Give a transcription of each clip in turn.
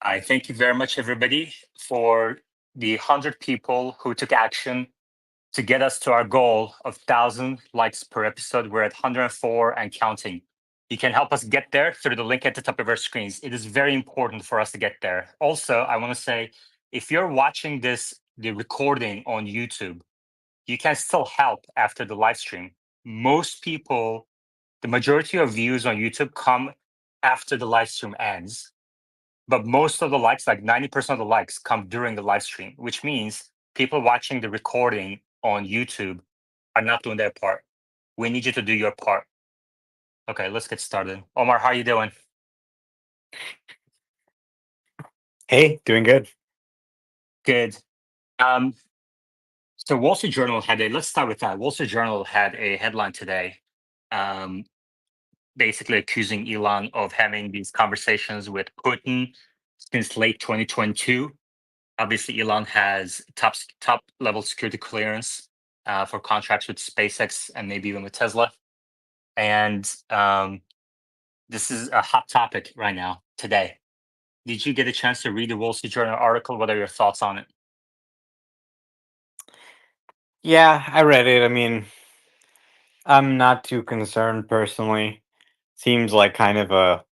I thank you very much, everybody, for the 100 people who took action to get us to our goal of 1,000 likes per episode. We're at 104 and counting. You can help us get there through the link at the top of our screens. It is very important for us to get there. Also, I want to say if you're watching the recording on YouTube, you can still help after the live stream. Most people, the majority of views on YouTube come after the live stream ends, but most of the likes, like 90% of the likes, come during the live stream, which means people watching the recording on YouTube are not doing their part. We need you to do your part. Okay, let's get started. Omar, how are you doing? Hey, doing good. Good. Um, so Wall Street Journal had let's start with that. Wall Street Journal had a headline today, um, basically accusing Elon of having these conversations with Putin since late 2022. Obviously, Elon has top level security clearance for contracts with SpaceX and maybe even with Tesla. And this is a hot topic right now today. Did you get a chance to read the Wall Street Journal article? What are your thoughts on it? Yeah, I read it. I mean, I'm not too concerned personally. Seems like kind of a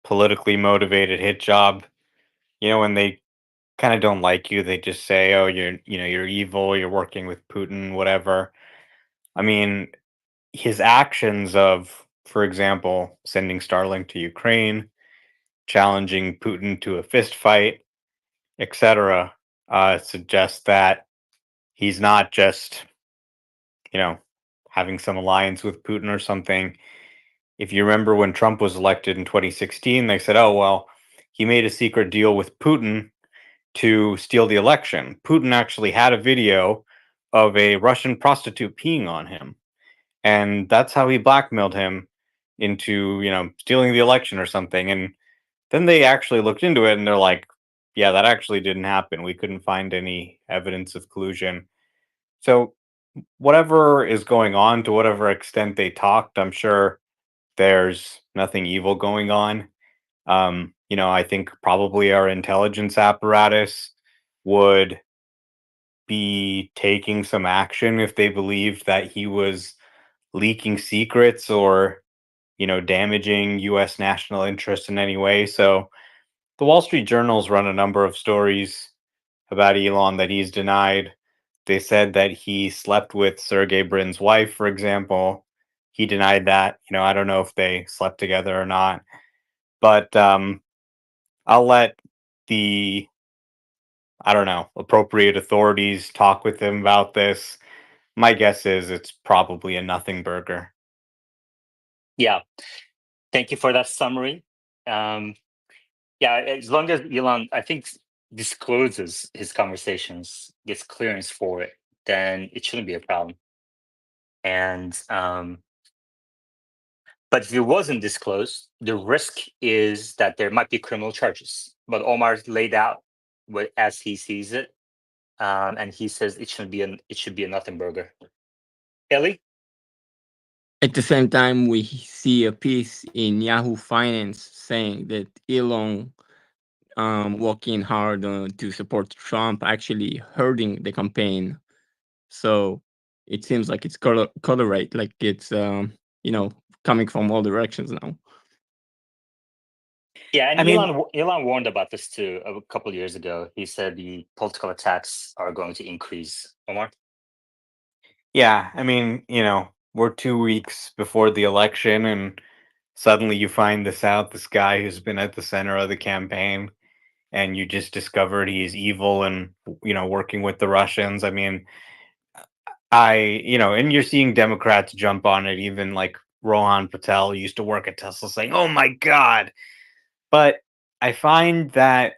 politically motivated hit job. When they kind of don't like you, they just say, "Oh, you're evil. You're working with Putin, whatever." I mean, his actions of, for example, sending Starlink to Ukraine, challenging Putin to a fist fight, etc., suggests that he's not just you know, having some alliance with Putin or something. If you remember when Trump was elected in 2016, they said, oh, well, he made a secret deal with Putin to steal the election. Putin actually had a video of a Russian prostitute peeing on him. And that's how he blackmailed him into, stealing the election or something. And then they actually looked into it and they're like, yeah, that actually didn't happen. We couldn't find any evidence of collusion. So whatever is going on, to whatever extent they talked, I'm sure there's nothing evil going on. I think probably our intelligence apparatus would be taking some action if they believed that he was leaking secrets or, damaging US national interest in any way. So the Wall Street Journal's run a number of stories about Elon that he's denied. They said that he slept with Sergey Brin's wife, for example. He denied that. I don't know if they slept together or not, but I'll let the I don't know appropriate authorities talk with him about this. My guess is it's probably a nothing burger. Yeah, thank you for that summary. Um, yeah, as long as Elon, I think, discloses his conversations, gets clearance for it, then it shouldn't be a problem. And but if it wasn't disclosed, the risk is that there might be criminal charges. But Omar's laid out what as he sees it, and he says it should be a nothing burger. Ellie, At the same time, we see a piece in Yahoo Finance saying that Elon working hard to support Trump actually hurting the campaign. So it seems like it's colorate, like it's you know coming from all directions now. yeah, and I mean, Elon warned about this too a couple of years ago. He said the political attacks are going to increase. Omar, yeah, we're 2 weeks before the election, and suddenly you find this guy who's been at the center of the campaign, and you just discovered he's evil and working with the Russians. I mean, and you're seeing Democrats jump on it. Even like Rohan Patel who used to work at Tesla, saying, "Oh my God!" But I find that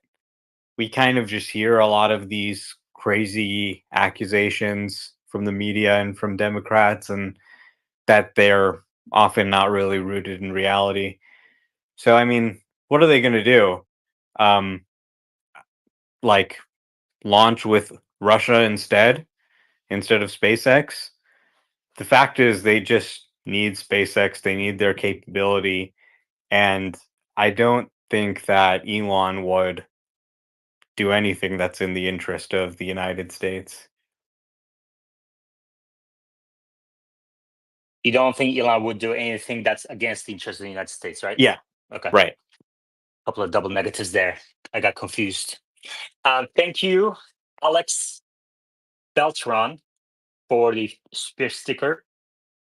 we kind of just hear a lot of these crazy accusations from the media and from Democrats, and that they're often not really rooted in reality. So, I mean, what are they going to do? Um, like launch with Russia instead of SpaceX? The fact is, they just need SpaceX. They need their capability, and I don't think that Elon would do anything that's in the interest of the United States. You don't think Elon would do anything that's against the interest of the United States, right? Yeah, Okay. right. Couple of double negatives there. I got confused. Thank you, Alex Beltran, for the super sticker.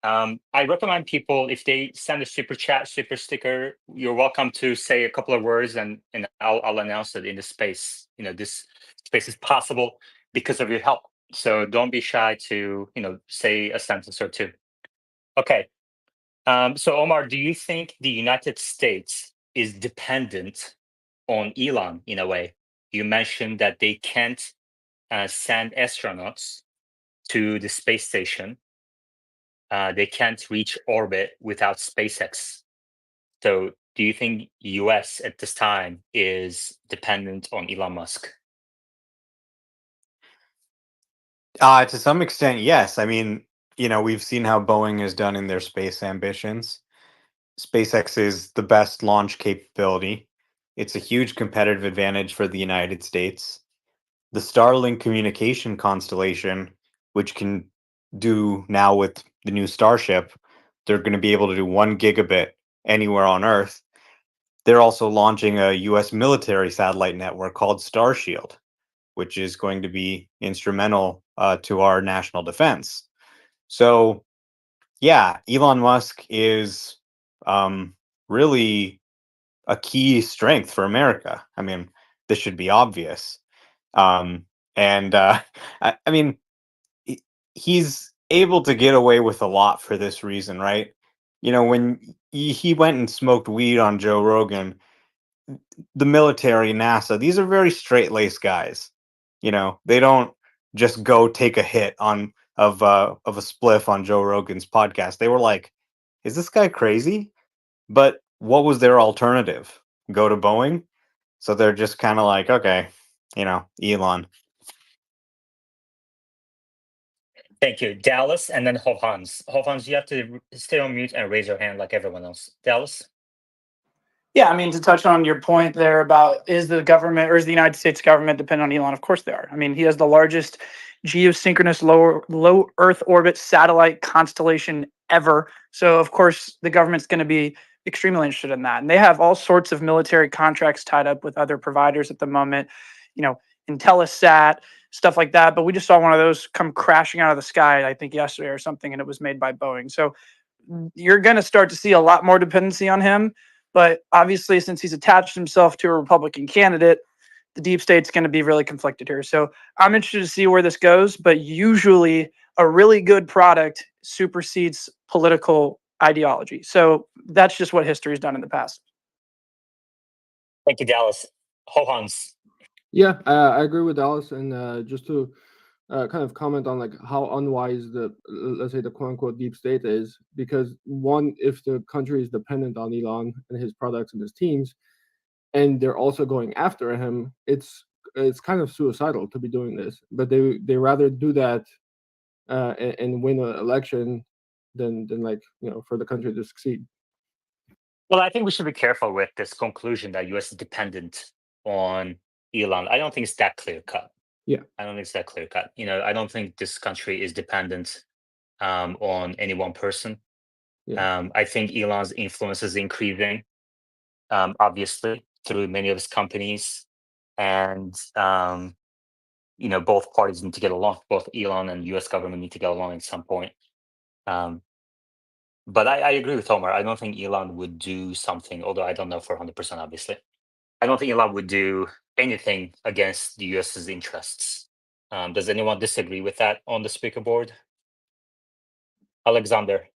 I recommend people, if they send a super chat, super sticker, you're welcome to say a couple of words, and I'll announce it in the space. This space is possible because of your help. So don't be shy to say a sentence or two. Okay. So Omar, do you think the United States is dependent on Elon in a way? You mentioned that they can't send astronauts to the space station. They can't reach orbit without SpaceX. So do you think US at this time is dependent on Elon Musk? To some extent, yes. I mean, we've seen how Boeing has done in their space ambitions. SpaceX is the best launch capability. It's a huge competitive advantage for the United States. The Starlink communication constellation, which can do now with the new Starship, they're going to be able to do 1 gigabit anywhere on Earth. They're also launching a US military satellite network called Starshield, which is going to be instrumental to our national defense. So, yeah, Elon Musk is really a key strength for America. I mean, this should be obvious. Um, and I mean, he's able to get away with a lot for this reason, right? When he went and smoked weed on Joe Rogan, the military, NASA, these are very straight-laced guys. They don't just go take a hit of a spliff on Joe Rogan's podcast. They were like, "Is this guy crazy?" But what was their alternative? Go to Boeing? So they're just kind of like, okay, Elon. Thank you, Dallas, and then Hovhans. Hovhans, you have to stay on mute and raise your hand like everyone else. Dallas. Yeah, I mean, to touch on your point there about is the government or is the United States government dependent on Elon? Of course they are. I mean, he has the largest geosynchronous low Earth orbit satellite constellation ever. So of course the government's going to be extremely interested in that. And they have all sorts of military contracts tied up with other providers at the moment, Intellisat, stuff like that. But we just saw one of those come crashing out of the sky, I think yesterday or something, and it was made by Boeing. So you're going to start to see a lot more dependency on him. But obviously, since he's attached himself to a Republican candidate, the deep state's going to be really conflicted here. So I'm interested to see where this goes. But usually, a really good product supersedes political ideology. So that's just what history's done in the past. Thank you, Dallas. Hovhans. Yeah, I agree with Dallas, and just to kind of comment on like how unwise let's say the quote unquote deep state is, because one, if the country is dependent on Elon and his products and his teams, and they're also going after him, it's kind of suicidal to be doing this. But they rather do that and win an election than like for the country to succeed. Well, I think we should be careful with this conclusion that US is dependent on Elon. I don't think it's that clear cut. Yeah. I don't think it's that clear cut. I don't think this country is dependent on any one person. Yeah. I think Elon's influence is increasing, obviously, through many of his companies. And, both parties need to get along. Both Elon and US government need to get along at some point. But I agree with Omar. I don't think Elon would do something, although I don't know for 100%, obviously. I don't think Elon would do anything against the US's interests. Does anyone disagree with that on the speaker board? Alexander.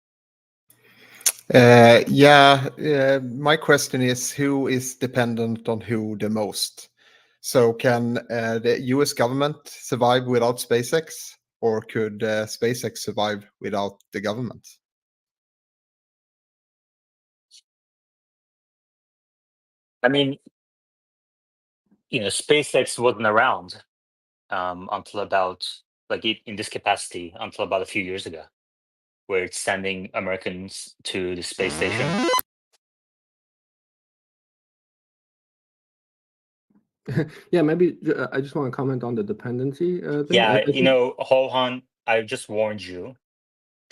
Yeah, my question is who is dependent on who the most? So can the US government survive without SpaceX, or could SpaceX survive without the government? I mean, SpaceX wasn't around until about, in this capacity, until about a few years ago, where it's sending Americans to the space station. Yeah, maybe I just want to comment on the dependency thing. Yeah, I think Hohan, I just warned you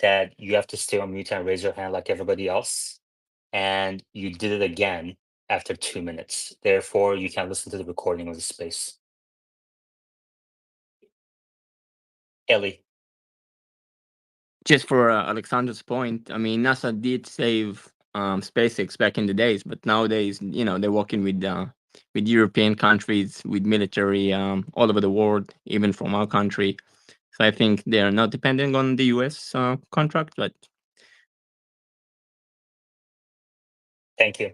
that you have to stay on mute and raise your hand like everybody else. And you did it again after 2 minutes. Therefore, you can listen to the recording of the space. Ellie. Just for Alexander's point, I mean, NASA did save SpaceX back in the days, but nowadays, they're working with European countries, with military all over the world, even from our country. So I think they're not depending on the US contract, but Thank you.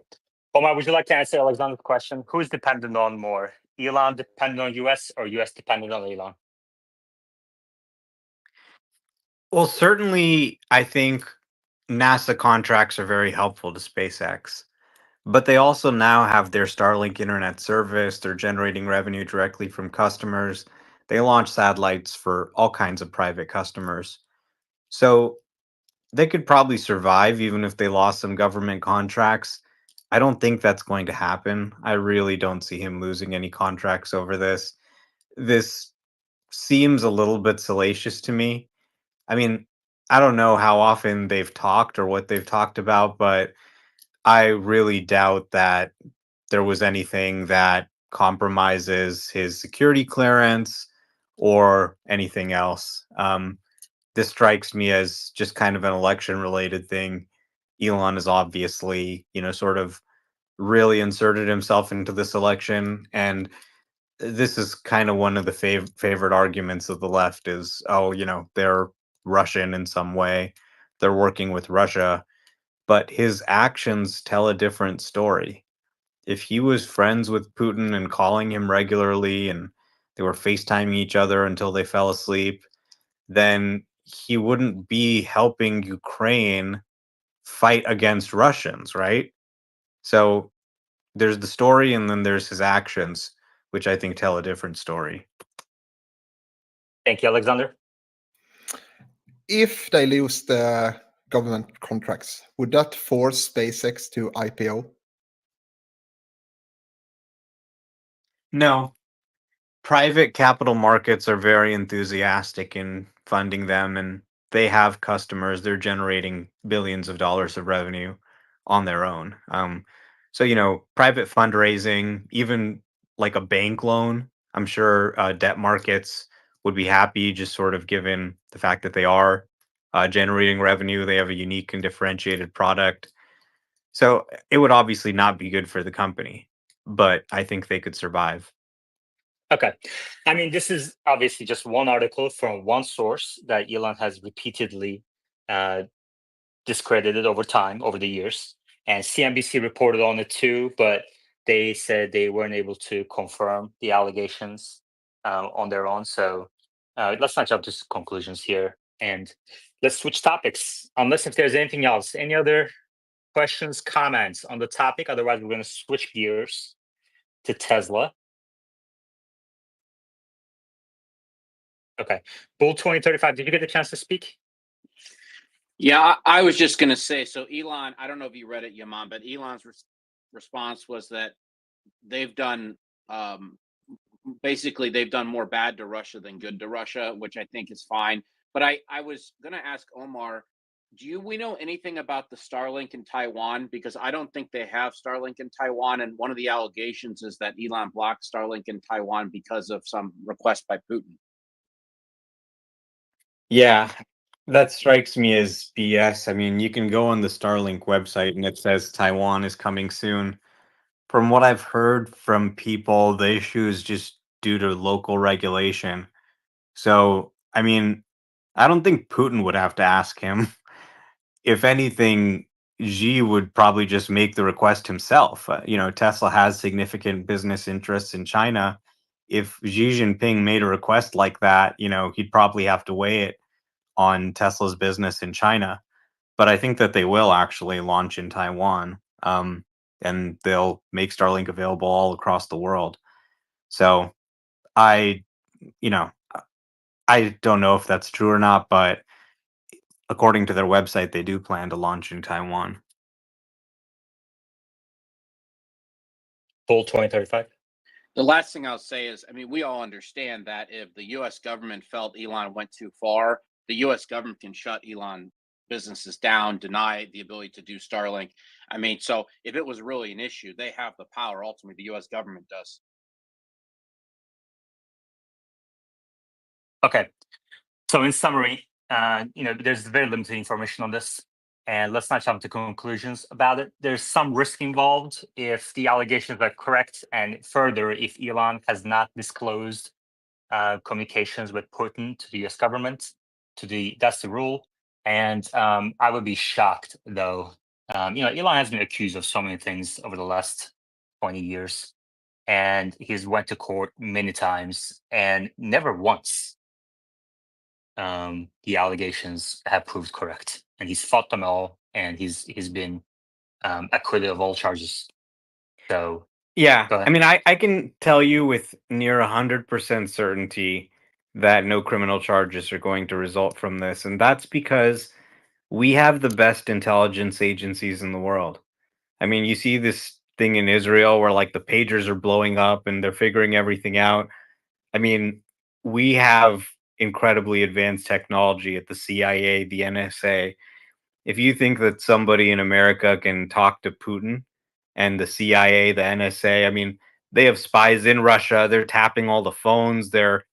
Omar, would you like to answer Alexander's question? Who's dependent on more? Elon dependent on US or US dependent on Elon? Well, certainly, I think NASA contracts are very helpful to SpaceX, but they also now have their Starlink internet service. They're generating revenue directly from customers. They launch satellites for all kinds of private customers. So they could probably survive even if they lost some government contracts. I don't think that's going to happen. I really don't see him losing any contracts over this. This seems a little bit salacious to me. I mean, I don't know how often they've talked or what they've talked about, but I really doubt that there was anything that compromises his security clearance or anything else. This strikes me as just kind of an election related thing. Elon is obviously, sort of really inserted himself into this election. And this is kind of one of the favorite arguments of the left is, oh, they're Russian in some way. They're working with Russia. But his actions tell a different story. If he was friends with Putin and calling him regularly and they were FaceTiming each other until they fell asleep, then he wouldn't be helping Ukraine fight against Russians, right? So there's the story and then there's his actions, which I think tell a different story. Thank you, Alexander. If they lose the government contracts, would that force SpaceX to IPO? No, private capital markets are very enthusiastic in funding them, and they have customers. They're generating billions of dollars of revenue on their own. So private fundraising, even like a bank loan, I'm sure debt markets would be happy, just sort of given the fact that they are generating revenue. They have a unique and differentiated product. So it would obviously not be good for the company, but I think they could survive. Okay. I mean, this is obviously just one article from one source that Elon has repeatedly discredited over time, over the years. And CNBC reported on it too, but they said they weren't able to confirm the allegations on their own. So let's not jump to conclusions here. And let's switch topics, unless if there's anything else. Any other questions, comments on the topic? Otherwise, we're going to switch gears to Tesla. Okay. Bull 2035, did you get a chance to speak? Yeah, I was just going to say, so Elon, I don't know if you read it, Yaman, but Elon's response was that they've done, basically, they've done more bad to Russia than good to Russia, which I think is fine. But I was going to ask Omar, we know anything about the Starlink in Taiwan? Because I don't think they have Starlink in Taiwan. And one of the allegations is that Elon blocked Starlink in Taiwan because of some request by Putin. Yeah, that strikes me as BS. I mean, you can go on the Starlink website and it says Taiwan is coming soon. From what I've heard from people, the issue is just due to local regulation. So, I mean, I don't think Putin would have to ask him. If anything, Xi would probably just make the request himself. Tesla has significant business interests in China. If Xi Jinping made a request like that, he'd probably have to weigh it on Tesla's business in China. But I think that they will actually launch in Taiwan, and they'll make Starlink available all across the world. So I, you know, I don't know if that's true or not, but according to their website, they do plan to launch in Taiwan. Bull 2035. The last thing I'll say is, I mean, we all understand that if the U.S. government felt Elon went too far, the U.S. government can shut Elon businesses down, deny the ability to do Starlink. I mean, so if it was really an issue, they have the power. Ultimately, the U.S. government does. Okay. So in summary, there's very limited information on this, and let's not jump to conclusions about it. There's some risk involved if the allegations are correct, and further, if Elon has not disclosed communications with Putin to the U.S. government. That's the rule, and I would be shocked though. Elon has been accused of so many things over the last 20 years, and he's went to court many times, and never once the allegations have proved correct, and he's fought them all, and he's been acquitted of all charges. So Yeah, go I ahead. mean, I can tell you with near 100% certainty that no criminal charges are going to result from this, and that's because we have the best intelligence agencies in the world. I mean, you see this thing in Israel where like the pagers are blowing up and they're figuring everything out. I mean, we have incredibly advanced technology at the CIA, the NSA. If you think that somebody in America can talk to Putin and the CIA, the NSA, I mean, they have spies in Russia. They're tapping all the phones. They're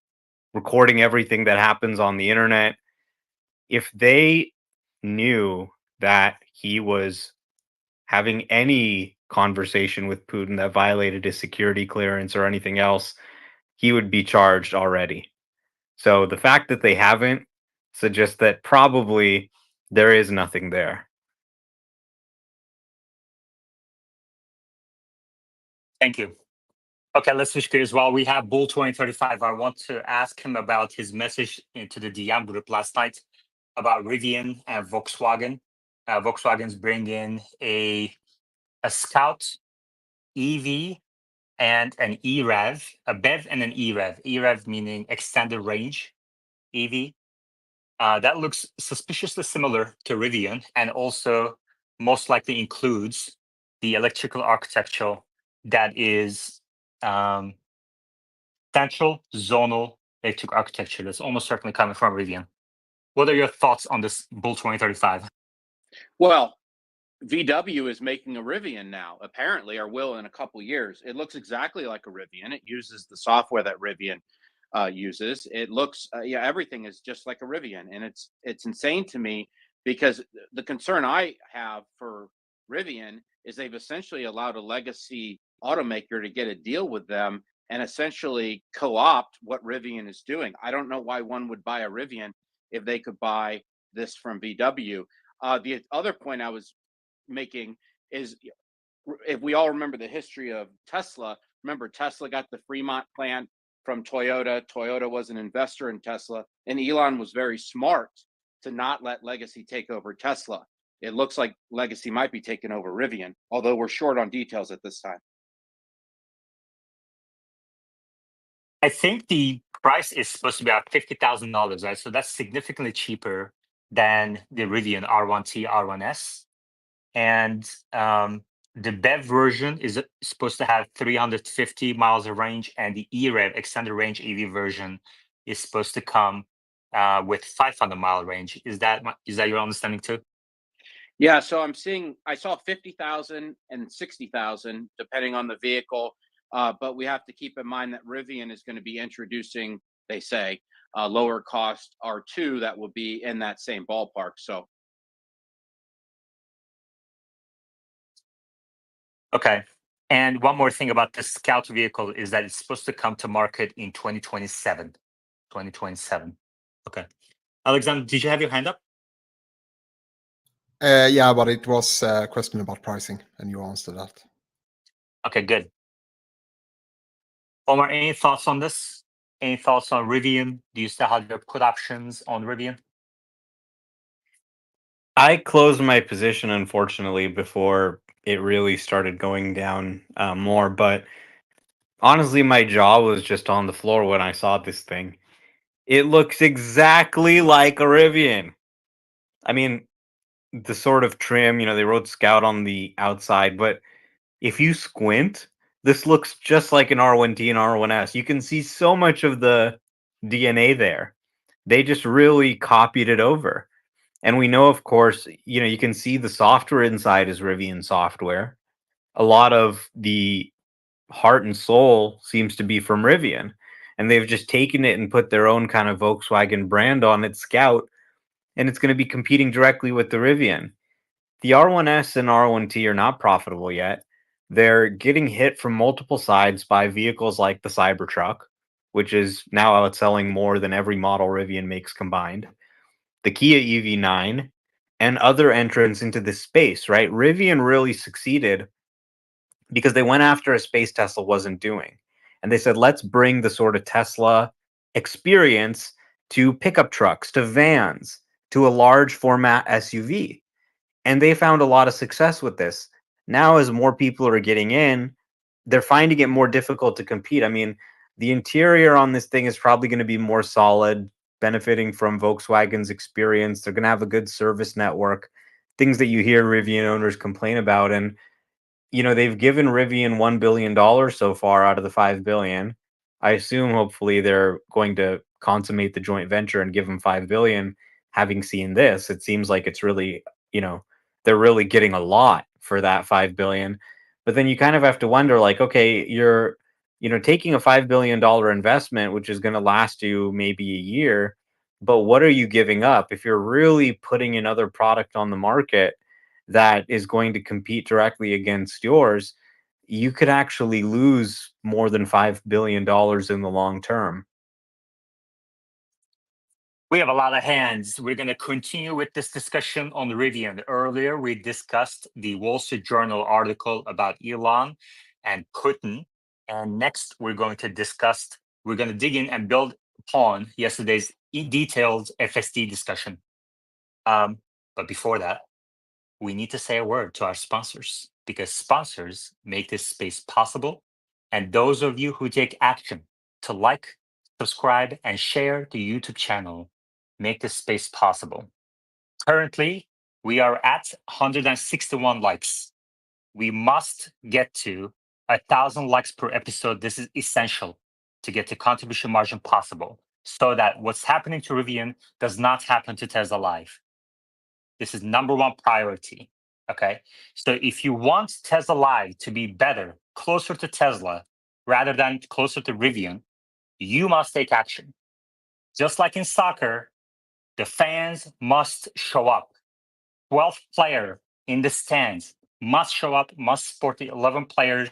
recording everything that happens on the internet. If they knew that he was having any conversation with Putin that violated his security clearance or anything else, he would be charged already. So the fact that they haven't suggests that probably there is nothing there. Thank you. Okay, let's switch gears. While we have Bull 2035, I want to ask him about his message into the DM group last night about Rivian and Volkswagen. Volkswagen's bringing a Scout EV and an EREV, a BEV and an EREV. EREV meaning extended range EV. That looks suspiciously similar to Rivian, and also most likely includes the electrical architecture that is central zonal electric architecture that's almost certainly coming from Rivian. What are your thoughts on this Bull 2035? Well, VW is making a Rivian now, apparently, or will in a couple years. It looks exactly like a Rivian. It uses the software that Rivian uses. It looks, yeah, everything is just like a Rivian, and it's insane to me because the concern I have for Rivian is they've essentially allowed a legacy automaker to get a deal with them and essentially co-opt what Rivian is doing. I don't know why one would buy a Rivian if they could buy this from VW. The other point I was making is if we all remember the history of Tesla, remember Tesla got the Fremont plant from Toyota. Toyota was an investor in Tesla, and Elon was very smart to not let Legacy take over Tesla. It looks like Legacy might be taking over Rivian, although we're short on details at this time. I think the price is supposed to be about $50,000, right? So that's significantly cheaper than the Rivian R1T, R1S. And the BEV version is supposed to have 350 miles of range, and the EREV extended range EV version is supposed to come with 500-mile range. Is that your understanding too? Yeah, so I saw 50,000 and 60,000 depending on the vehicle. But we have to keep in mind that Rivian is going to be introducing, they say, lower cost R2 that will be in that same ballpark. So, Okay. And one more thing about the Scout vehicle is that it's supposed to come to market in 2027. 2027. Okay. Alexander, did you have your hand up? Yeah, but it was a question about pricing, and you answered that. Okay, good. Omar, any thoughts on this? Any thoughts on Rivian? Do you still have your put options on Rivian? I closed my position, unfortunately, before it really started going down more. But honestly, my jaw was just on the floor when I saw this thing. It looks exactly like a Rivian. I mean, the sort of trim, they wrote Scout on the outside, but if you squint, this looks just like an R1T and R1S. You can see so much of the DNA there. They just really copied it over. And we know, of course, you can see the software inside is Rivian software. A lot of the heart and soul seems to be from Rivian. And they've just taken it and put their own kind of Volkswagen brand on it, Scout, and it's going to be competing directly with the Rivian. The R1S and R1T are not profitable yet. They're getting hit from multiple sides by vehicles like the Cybertruck, which is now outselling more than every model Rivian makes combined, the Kia EV9, and other entrants into this space, right? Rivian really succeeded because they went after a space Tesla wasn't doing. And they said, let's bring the sort of Tesla experience to pickup trucks, to vans, to a large format SUV. And they found a lot of success with this. Now, as more people are getting in, they're finding it more difficult to compete. I mean, the interior on this thing is probably going to be more solid, benefiting from Volkswagen's experience. They're going to have a good service network, things that you hear Rivian owners complain about. And they've given Rivian $1 billion so far out of the 5 billion. I assume hopefully they're going to consummate the joint venture and give them 5 billion. Having seen this, it seems like it's really, they're really getting a lot for that 5 billion. But then you kind of have to wonder, like, okay, you're, taking a $5 billion investment, which is going to last you maybe a year. But what are you giving up if you're really putting another product on the market that is going to compete directly against yours? You could actually lose more than $5 billion in the long term. We have a lot of hands. We're going to continue with this discussion on Rivian. Earlier, we discussed the Wall Street Journal article about Elon and Putin. And next, we're going to dig in and build upon yesterday's detailed FSD discussion. But before that, we need to say a word to our sponsors, because sponsors make this space possible. And those of you who take action to like, subscribe, and share the YouTube channel make this space possible. Currently, we are at 161 likes. We must get to 1,000 likes per episode. This is essential to get the contribution margin possible, so that what's happening to Rivian does not happen to Tesla Live. This is number one priority. Okay. So if you want Tesla Live to be better, closer to Tesla, rather than closer to Rivian, you must take action. Just like in soccer, the fans must show up. 12th player in the stands must show up, must support the 11 players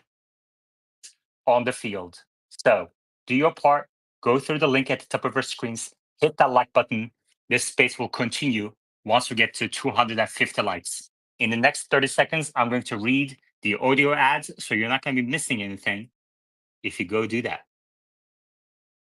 on the field. So do your part. Go through the link at the top of your screens. Hit that like button. This space will continue once we get to 250 likes. In the next 30 seconds, I'm going to read the audio ads, so you're not going to be missing anything if you go do that.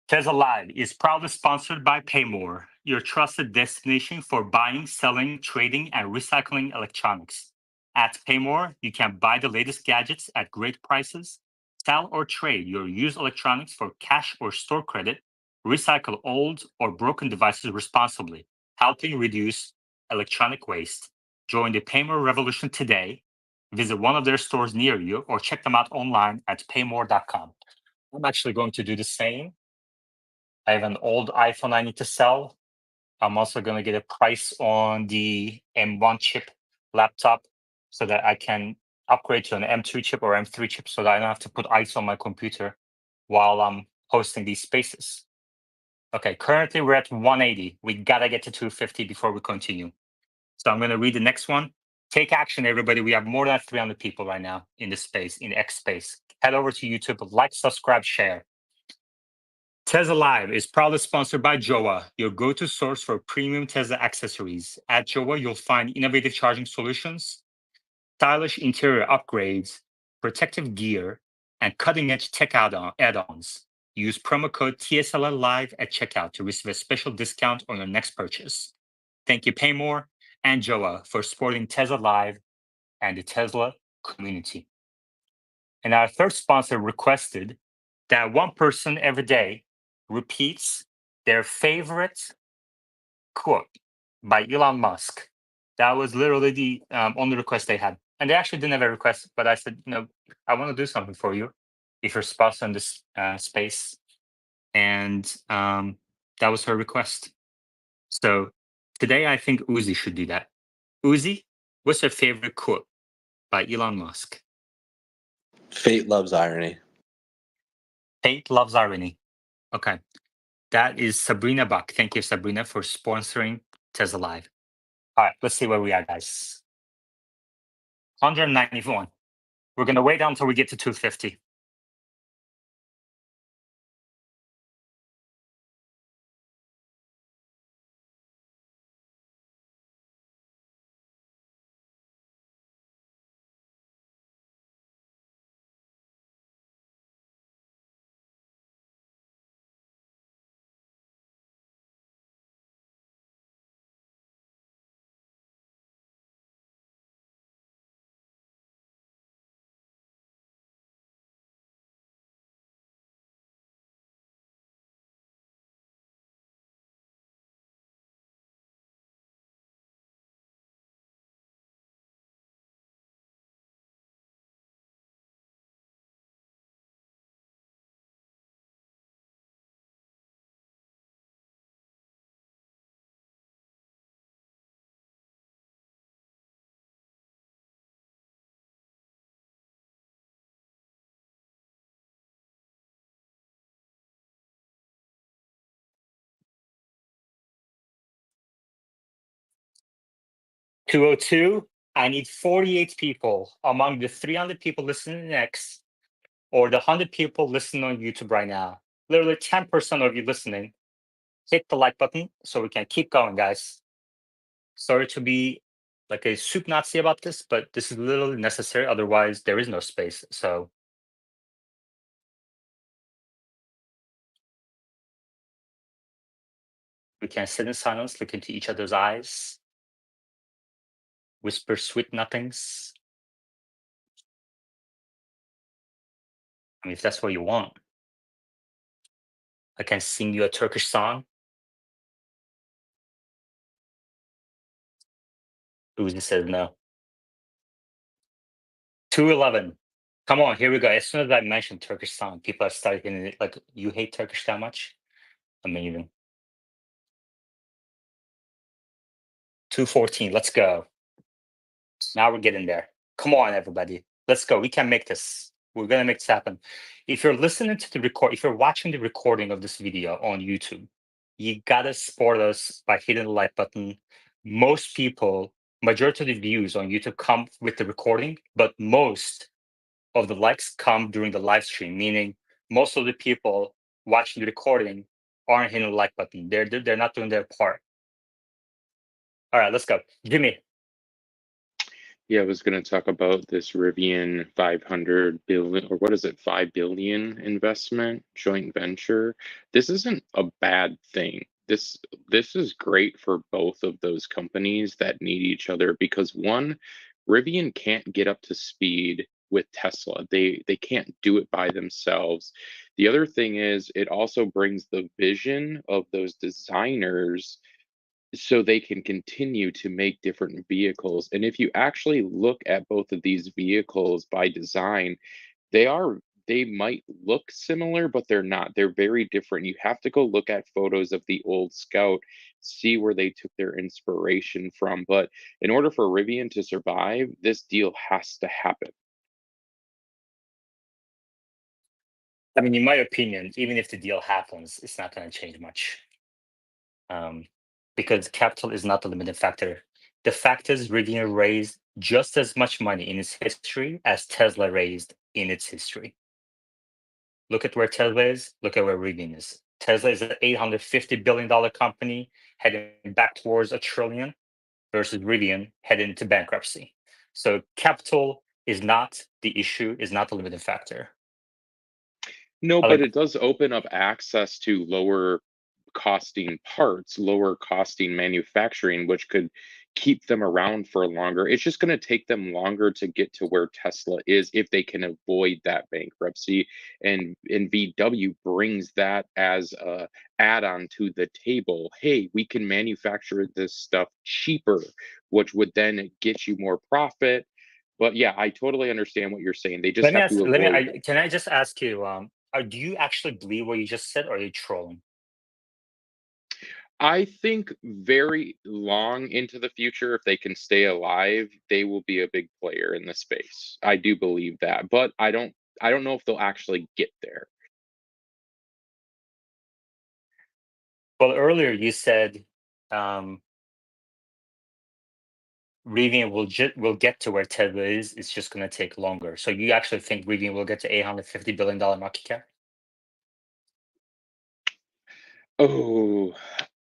Tesla Live is proudly sponsored by Paymore, your trusted destination for buying, selling, trading, and recycling electronics. At Paymore, you can buy the latest gadgets at great prices, sell or trade your used electronics for cash or store credit, recycle old or broken devices responsibly, helping reduce electronic waste. Join the Paymore revolution today. Visit one of their stores near you or check them out online at paymore.com. I'm actually going to do the same. I have an old iPhone I need to sell. I'm also going to get a price on the M1 chip laptop so that I can upgrade to an M2 chip or M3 chip so that I don't have to put ice on my computer while I'm hosting these spaces. Okay, currently we're at 180. We got to get to 250 before we continue. So I'm going to read the next one. Take action, everybody. We have more than 300 people right now in this space, in X space. Head over to YouTube, like, subscribe, share. Tesla Live is proudly sponsored by Jowa, your go-to source for premium Tesla accessories. At Jowa, you'll find innovative charging solutions, stylish interior upgrades, protective gear, and cutting-edge tech add-ons. Use promo code TSLA Live at checkout to receive a special discount on your next purchase. Thank you, Paymore and Jowa, for supporting Tesla Live and the Tesla community. And our third sponsor requested that one person every day repeats their favorite quote by Elon Musk. That was literally the only request they had. And they actually didn't have a request, but I said, I want to do something for you. if you're sponsored in this space. And that was her request. So today I think Uzi should do that. Uzi, what's your favorite quote by Elon Musk? Fate loves irony. Fate loves irony. Okay. That is Sabrina Buck. Thank you, Sabrina, for sponsoring Tesla Live. All right, let's see where we are, guys. 191. We're going to wait until we get to 250. $202. I need 48 people among the 300 people listening next, or the 100 people listening on YouTube right now. Literally 10% of you listening. Hit the like button so we can keep going, guys. Sorry to be like a soup Nazi about this, but this is literally necessary. Otherwise, there is no space. So we can sit in silence, look into each other's eyes, whisper sweet nothings. I mean, if that's what you want, I can sing you a Turkish song. Uzi says no. 211. Come on, here we go. As soon as I mentioned Turkish song, people have started hitting it. Like, you hate Turkish that much? Amazing. 214. Let's go. Now we're getting there. Come on, everybody. Let's go. We can make this. We're gonna make this happen. If you're listening to the record, if you're watching the recording of this video on YouTube, you gotta support us by hitting the like button. Most people, majority of the views on YouTube come with the recording, but most of the likes come during the live stream, meaning most of the people watching the recording aren't hitting the like button. They're not doing their part. All right, let's go. Jimmy. Yeah, I was going to talk about this Rivian 500 billion, or what is it, 5 billion investment joint venture. This isn't a bad thing. This is great for both of those companies that need each other because one, Rivian can't get up to speed with Tesla. They can't do it by themselves. The other thing is it also brings the vision of those designers so they can continue to make different vehicles. And if you actually look at both of these vehicles by design, they might look similar, but they're not. They're very different. You have to go look at photos of the old Scout, see where they took their inspiration from. But in order for Rivian to survive, this deal has to happen. I mean, in my opinion, even if the deal happens, it's not going to change much. Because capital is not the limiting factor. The fact is, Rivian raised just as much money in its history as Tesla raised in its history. Look at where Tesla is, look at where Rivian is. Tesla is an $850 billion company heading back towards $1 trillion versus Rivian heading into bankruptcy. So capital is not the issue, is not the limiting factor. No, I but like it does open up access to lower costing parts, lower costing manufacturing, which could keep them around for longer. It's just going to take them longer to get to where Tesla is if they can avoid that bankruptcy. And VW brings that as a add-on to the table. Hey, we can manufacture this stuff cheaper, which would then get you more profit. But yeah, I totally understand what you're saying. They just Let me have ask. to avoid. Can I just ask you? Do you actually believe what you just said, or are you trolling? I think very long into the future, if they can stay alive, they will be a big player in the space. I do believe that, but I don't know if they'll actually get there. Well, earlier you said Rivian will get to where Tesla is. It's just going to take longer. So you actually think Rivian will get to $850 billion market cap? Oh,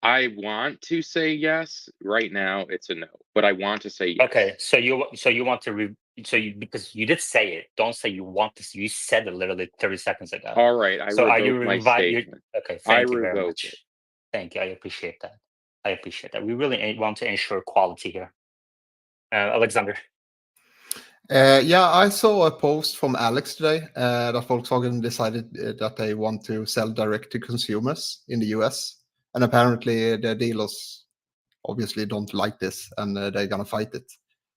I want to say yes. Right now, it's a no, but I want to say yes. Okay, so you want to because you did say it. Don't say you want to. You said it literally 30 seconds ago. All right, I So are you revoke my statement. Okay, I thank you very revoke much. it. Thank you. I appreciate that. We really want to ensure quality here. Alexander. Yeah, I saw a post from Alex today that Volkswagen decided that they want to sell direct to consumers in the US. And apparently the dealers obviously don't like this and they're going to fight it.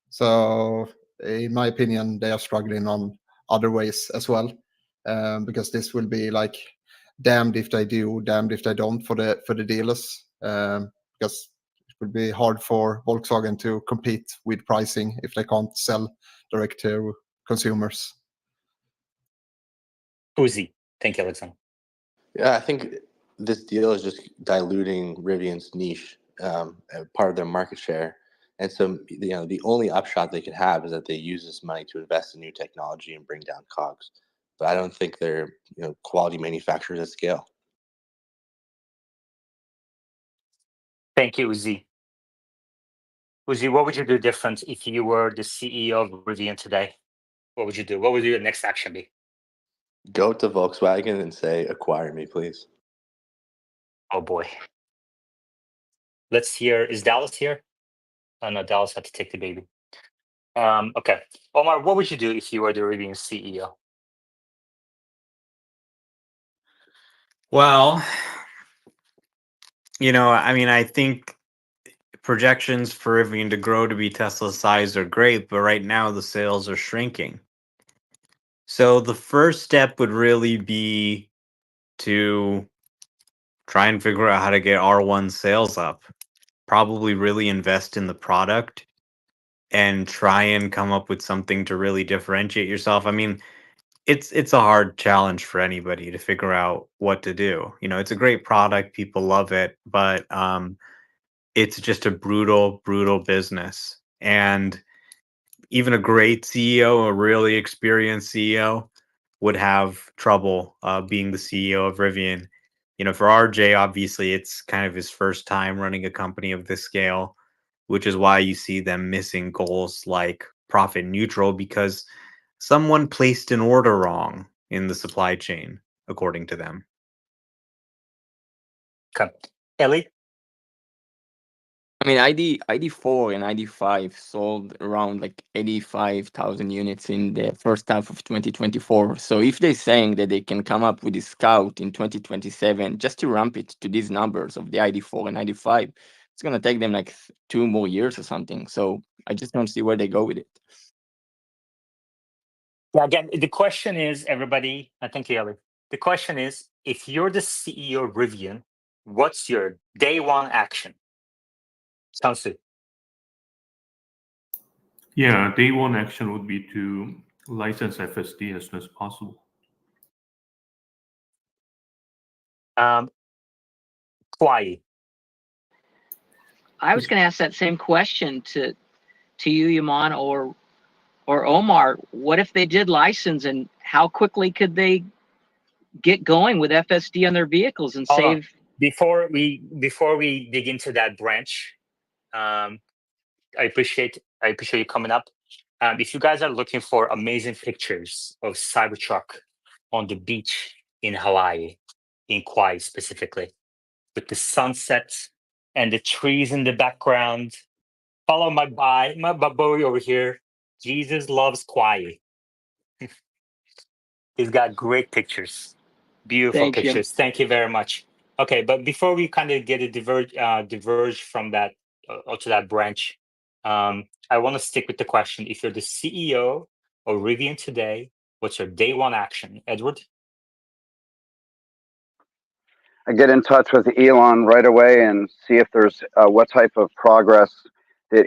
So in my opinion, they are struggling on other ways as well, because this will be like damned if they do, damned if they don't for the dealers, because it will be hard for Volkswagen to compete with pricing if they can't sell direct to consumers. Uzi. Thank you, Alexander. Yeah, I think this deal is just diluting Rivian's niche, part of their market share. And so, the only upshot they could have is that they use this money to invest in new technology and bring down COGS. But I don't think they're, quality manufacturers at scale. Thank you, Uzi. Uzi, what would you do different if you were the CEO of Rivian today? What would you do? What would your next action be? Go to Volkswagen and say, acquire me, please. Oh boy. Let's hear. Is Dallas here? Oh no, Dallas had to take the baby. Okay. Omar, what would you do if you were the Rivian CEO? Well, I think projections for Rivian to grow to be Tesla's size are great, but right now the sales are shrinking. So the first step would really be to try and figure out how to get R1 sales up. Probably really invest in the product and try and come up with something to really differentiate yourself. I mean, it's a hard challenge for anybody to figure out what to do. It's a great product, people love it, but it's just a brutal business. And even a great CEO, a really experienced CEO, would have trouble being the CEO of Rivian. For RJ, obviously, it's kind of his first time running a company of this scale, which is why you see them missing goals like profit neutral because someone placed an order wrong in the supply chain, according to them. Okay. Ellie? I mean, ID4 and ID5 sold around like 85,000 units in the first half of 2024. So if they're saying that they can come up with a Scout in 2027 just to ramp it to these numbers of the ID4 and ID5, it's going to take them like 2 more years or something. So I just don't see where they go with it. Yeah, again, the question is, everybody, I thank you, Ellie. The question is, if you're the CEO of Rivian, what's your day one action? Sansu. Yeah, day one action would be to license FSD as soon as possible. Kwai. I was going to ask that same question to you, Yaman, or Omar. What if they did license, and how quickly could they get going with FSD on their vehicles and Hold on. save? Before we dig into that branch, I appreciate you coming up. If you guys are looking for amazing pictures of Cybertruck on the beach in Hawaii, in Kauai specifically, with the sunsets and the trees in the background, follow my boy over here. Jesus loves Kauai. He's got great pictures, beautiful Thank you. pictures. Thank you very much. Okay, but before we kind of get a diverge from that to that branch, I want to stick with the question. If you're the CEO of Rivian today, what's your day one action? Edward? I get in touch with Elon right away and see if there's what type of progress that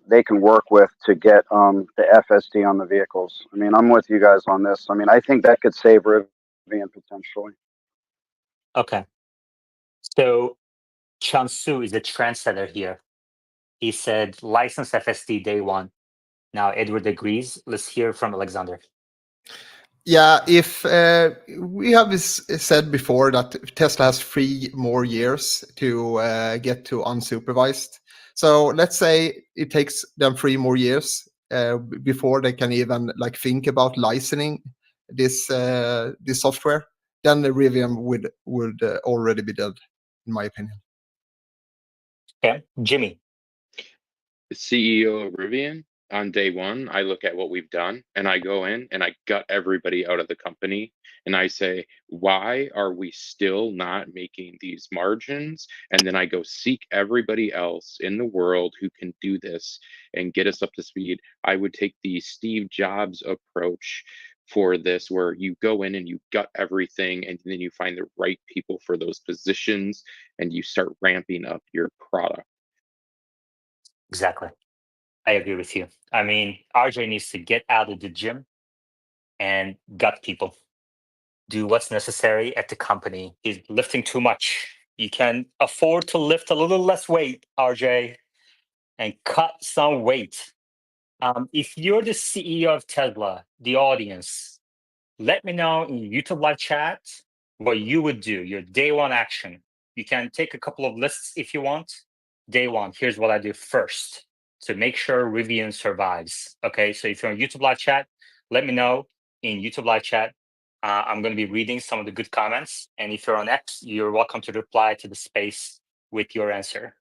they can work with to get the FSD on the vehicles. I mean, I'm with you guys on this. I mean, I think that could save Rivian potentially. Okay. So Chansu is a trendsetter here. He said license FSD day one. Now Edward agrees. Let's hear from Alexander. Yeah, if we have said before that Tesla has 3 more years to get to unsupervised. So let's say it takes them 3 more years before they can even like think about licensing this this software. Then the Rivian would already be dead, in my opinion. Okay, Jimmy. The CEO of Rivian, on day one, I look at what we've done and I go in and I gut everybody out of the company and I say, why are we still not making these margins? And then I go seek everybody else in the world who can do this and get us up to speed. I would take the Steve Jobs approach for this, where you go in and you gut everything and then you find the right people for those positions and you start ramping up your product. Exactly. I agree with you. I mean, RJ needs to get out of the gym and gut people. Do what's necessary at the company. He's lifting too much. You can afford to lift a little less weight, RJ, and cut some weight. If you're the CEO of Tesla, the audience, let me know in YouTube live chat what you would do, your day one action. You can take a couple of lists if you want. Day one, here's what I do first to make sure Rivian survives. Okay, so if you're on YouTube live chat, let me know in YouTube live chat. I'm going to be reading some of the good comments. And if you're on X, you're welcome to reply to the space with your answer.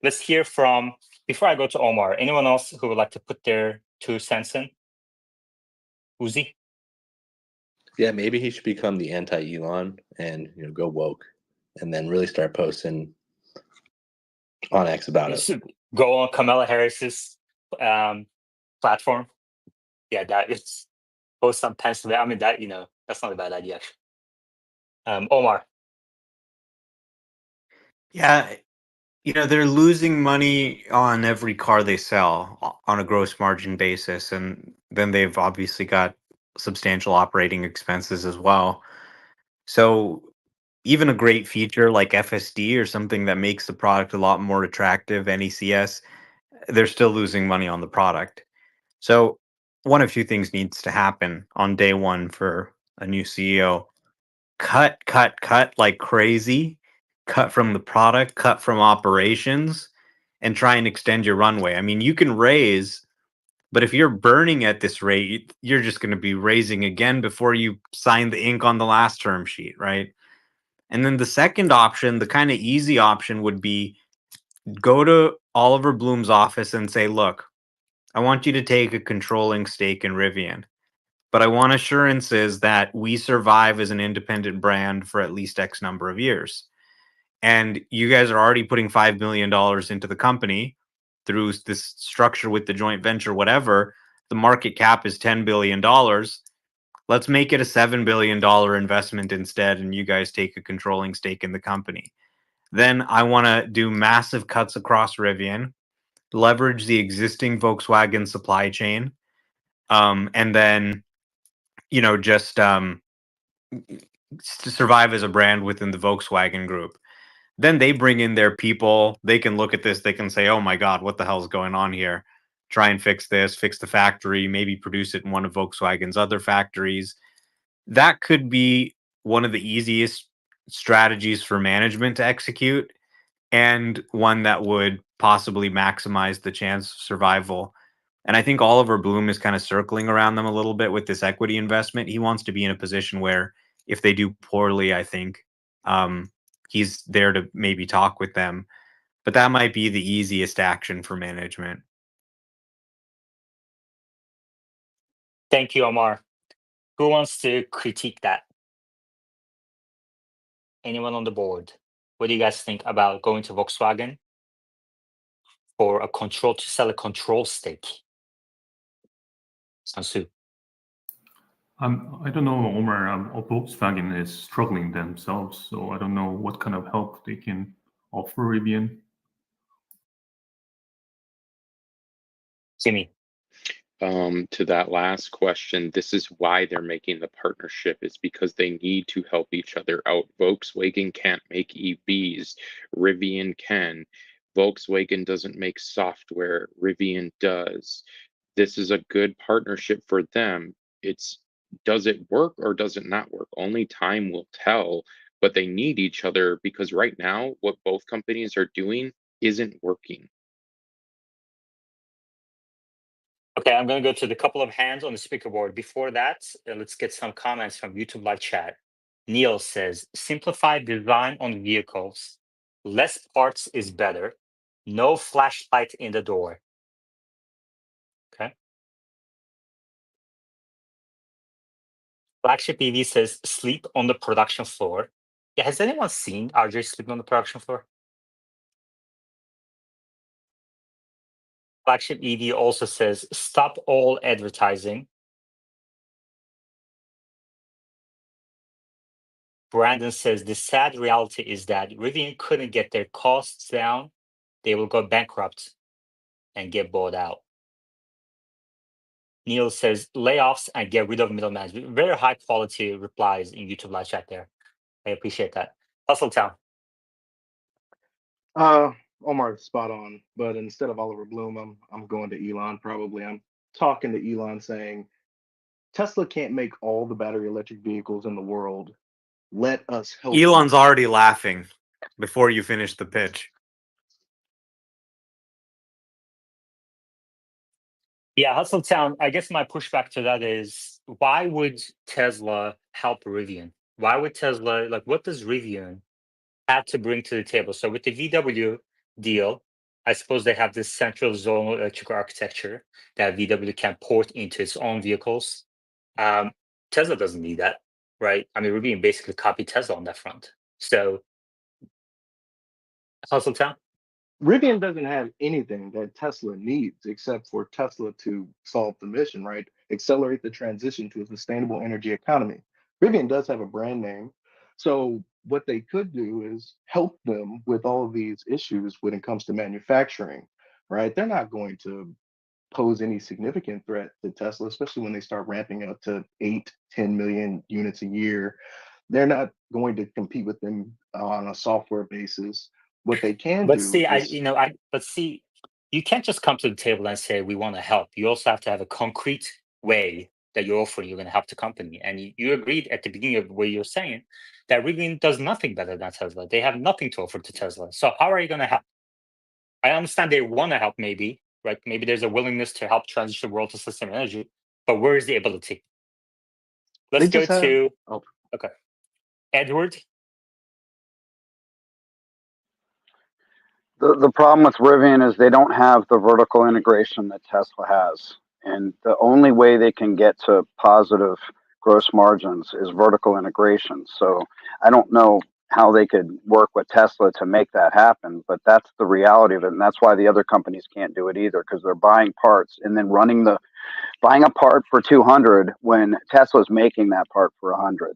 Let's hear from, before I go to Omar, anyone else who would like to put their 2 cents in? Uzi? Yeah, maybe he should become the anti-Elon and go woke, and then really start posting on X about You it. should go on Kamala Harris's platform. Yeah, that is post on Pennsylvania. I mean, that that's not a bad idea. Actually. Omar. Yeah, they're losing money on every car they sell on a gross margin basis, and then they've obviously got substantial operating expenses as well. So even a great feature like FSD or something that makes the product a lot more attractive, NECS, they're still losing money on the product. So one of two things needs to happen on day one for a new CEO. Cut like crazy, cut from the product, cut from operations, and try and extend your runway. I mean, you can raise, but if you're burning at this rate, you're just going to be raising again before you sign the ink on the last term sheet, right? And then the second option, the kind of easy option, would be go to Oliver Bloom's office and say, look, I want you to take a controlling stake in Rivian, but I want assurances that we survive as an independent brand for at least X number of years. And you guys are already putting $5 million into the company through this structure with the joint venture, whatever. The market cap is $10 billion. Let's make it a $7 billion investment instead, and you guys take a controlling stake in the company. Then I want to do massive cuts across Rivian, leverage the existing Volkswagen supply chain, and then, just to survive as a brand within the Volkswagen group. Then they bring in their people. They can look at this. They can say, oh my God, what the hell is going on here? Try and fix this, fix the factory, maybe produce it in one of Volkswagen's other factories. That could be one of the easiest strategies for management to execute, and one that would possibly maximize the chance of survival. And I think Oliver Bloom is kind of circling around them a little bit with this equity investment. He wants to be in a position where if they do poorly, I think he's there to maybe talk with them. But that might be the easiest action for management. Thank you, Omar. Who wants to critique that? Anyone on the board? What do you guys think about going to Volkswagen? for a control to sell a control stake? Sansu. I don't know, Omar. Volkswagen is struggling themselves, so I don't know what kind of help they can offer Rivian. Jimmy. To that last question, this is why they're making the partnership, is because they need to help each other out. Volkswagen can't make EVs, Rivian can. Volkswagen doesn't make software, Rivian does. This is a good partnership for them. Does it work or does it not work? Only time will tell, but they need each other because right now, what both companies are doing isn't working. Okay, I'm going to go to the couple of hands on the speaker board. Before that, let's get some comments from YouTube live chat. Neil says, simplify design on vehicles. Less parts is better. No flashlight in the door. Okay. Flagship EV says, sleep on the production floor. Yeah, has anyone seen RJ sleeping on the production floor? Flagship EV also says, stop all advertising. Brandon says, the sad reality is that Rivian couldn't get their costs down. They will go bankrupt and get bought out. Neil says, layoffs and get rid of middle management. Very high quality replies in YouTube live chat there. I appreciate that. Hustle Town. Omar's spot on, but instead of Oliver Bloom, I'm going to Elon probably. I'm talking to Elon saying Tesla can't make all the battery electric vehicles in the world. Let us help. Elon's already laughing before you finish the pitch. Yeah, Hustle Town, I guess my pushback to that is, why would Tesla help Rivian? Why would Tesla, like, what does Rivian have to bring to the table? So with the VW deal, I suppose they have this central zonal electrical architecture that VW can port into its own vehicles. Tesla doesn't need that, right? I mean, Rivian basically copied Tesla on that front. So, Hustle Town? Rivian doesn't have anything that Tesla needs except for Tesla to solve the mission, right? Accelerate the transition to a sustainable energy economy. Rivian does have a brand name. So what they could do is help them with all of these issues when it comes to manufacturing, right? They're not going to pose any significant threat to Tesla, especially when they start ramping up to 8-10 million units a year. They're not going to compete with them on a software basis. What they can But do see, is you can't just come to the table and say we want to help. You also have to have a concrete way that you're offering you're going to help the company. And you agreed at the beginning of what you're saying that Rivian does nothing better than Tesla. They have nothing to offer to Tesla. So how are you going to help? I understand they want to help, maybe, right? Maybe there's a willingness to help transition the world to sustainable energy, but where is the ability? Let's they go just have. to Oh, okay, Edward. The problem with Rivian is they don't have the vertical integration that Tesla has. And the only way they can get to positive gross margins is vertical integration. So I don't know how they could work with Tesla to make that happen, but that's the reality of it. And that's why the other companies can't do it either, because they're buying parts and then buying a part for 200 when Tesla's making that part for 100.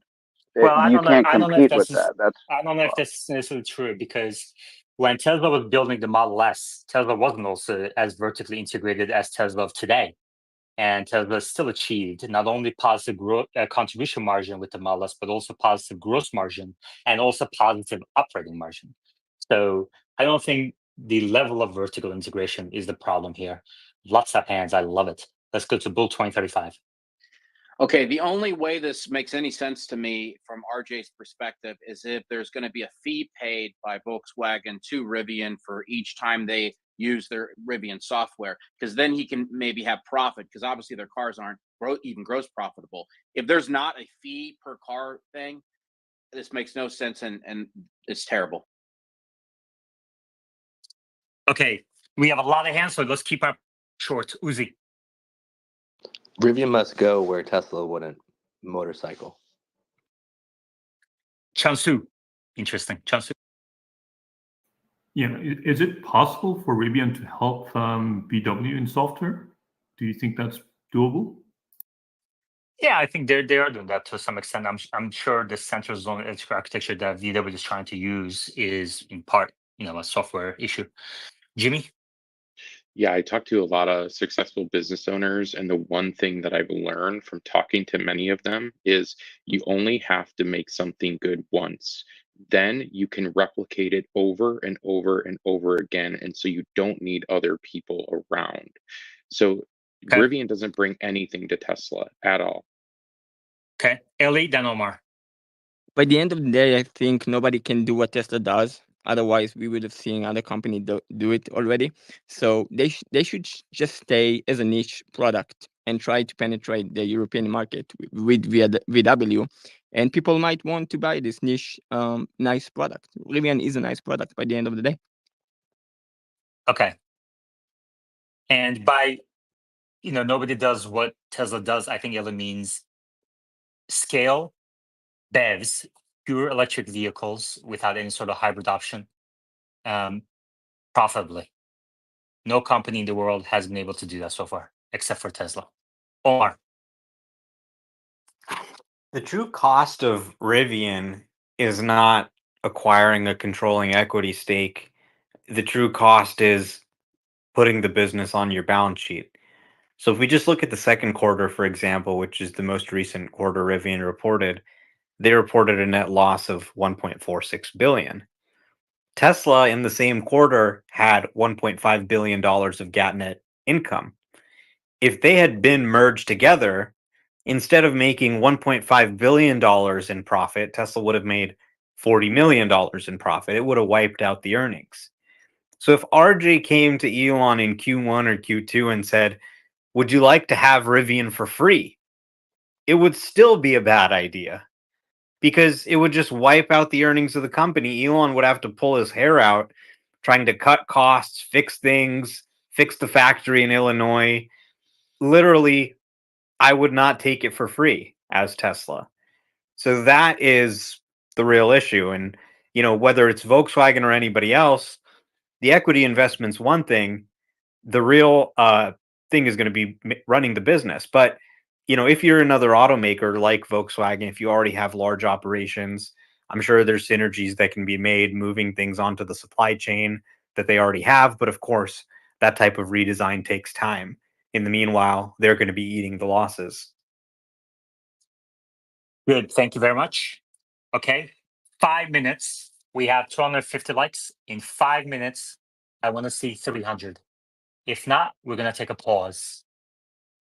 Well, You can't I don't know if compete with that's that. That's I don't know if that's necessarily true, because when Tesla was building the Model S, Tesla wasn't also as vertically integrated as Tesla of today. And Tesla still achieved not only positive growth contribution margin with the Model S, but also positive gross margin and also positive operating margin. So I don't think the level of vertical integration is the problem here. Lots of hands. I love it. Let's go to Bull 2035. Okay, the only way this makes any sense to me from RJ's perspective is if there's going to be a fee paid by Volkswagen to Rivian for each time they use their Rivian software, because then he can maybe have profit, because obviously their cars aren't even gross profitable. If there's not a fee per car thing, this makes no sense, and it's terrible. Okay, we have a lot of hands, so let's keep our short. Uzi. Rivian must go where Tesla wouldn't. Motorcycle. Chansu. Interesting. Chansu. Yeah, is it possible for Rivian to help VW in software? Do you think that's doable? Yeah, I think they are doing that to some extent. I'm sure the central zone architecture that VW is trying to use is in part, a software issue. Jimmy? Yeah, I talked to a lot of successful business owners, and the one thing that I've learned from talking to many of them is you only have to make something good once. Then you can replicate it over and over and over again. And so you don't need other people around. So Okay. Rivian doesn't bring anything to Tesla at all. Okay. Ellie, then Omar. By the end of the day, I think nobody can do what Tesla does. Otherwise, we would have seen other company do it already. So they should just stay as a niche product and try to penetrate the European market with VW, and people might want to buy this niche, nice product. Rivian is a nice product by the end of the day. Okay. And by nobody does what Tesla does, I think Ellie means scale BEVs, pure electric vehicles without any sort of hybrid option, profitably. No company in the world has been able to do that so far, except for Tesla. Omar. The true cost of Rivian is not acquiring a controlling equity stake. The true cost is putting the business on your balance sheet. So if we just look at the second quarter, for example, which is the most recent quarter Rivian reported, they reported a net loss of 1.46 billion. Tesla in the same quarter had $1.5 billion of GAAP net income. If they had been merged together, instead of making $1.5 billion in profit, Tesla would have made $40 million in profit. It would have wiped out the earnings. So if RJ came to Elon in Q1 or Q2 and said, would you like to have Rivian for free? It would still be a bad idea because it would just wipe out the earnings of the company. Elon would have to pull his hair out trying to cut costs, fix things, fix the factory in Illinois. Literally, I would not take it for free as Tesla. So that is the real issue. And, whether it's Volkswagen or anybody else, the equity investment's one thing. The real thing is going to be running the business. But, if you're another automaker like Volkswagen, if you already have large operations, I'm sure there's synergies that can be made moving things onto the supply chain that they already have. But of course, that type of redesign takes time. In the meanwhile, they're going to be eating the losses. Good. Thank you very much. Okay. 5 minutes. We have 250 likes. In 5 minutes, I want to see 300. If not, we're going to take a pause.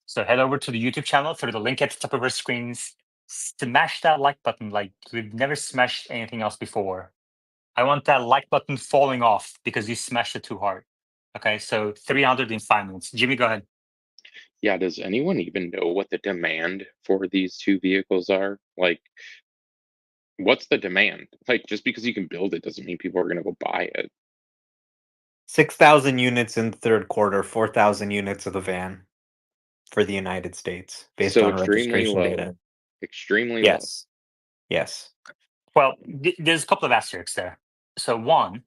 So head over to the YouTube channel through the link at the top of our screens. Smash that like button like we've never smashed anything else before. I want that like button falling off because you smashed it too hard. Okay, so 300 in 5 minutes. Jimmy, go ahead. Yeah, does anyone even know what the demand for these two vehicles are? Like, what's the demand? Like, just because you can build it doesn't mean people are going to go buy it. 6,000 units in the third quarter, 4,000 units of the van for the United States based So on extremely registration low. data. Extremely low. Yes. Well, there's a couple of asterisks there. So one,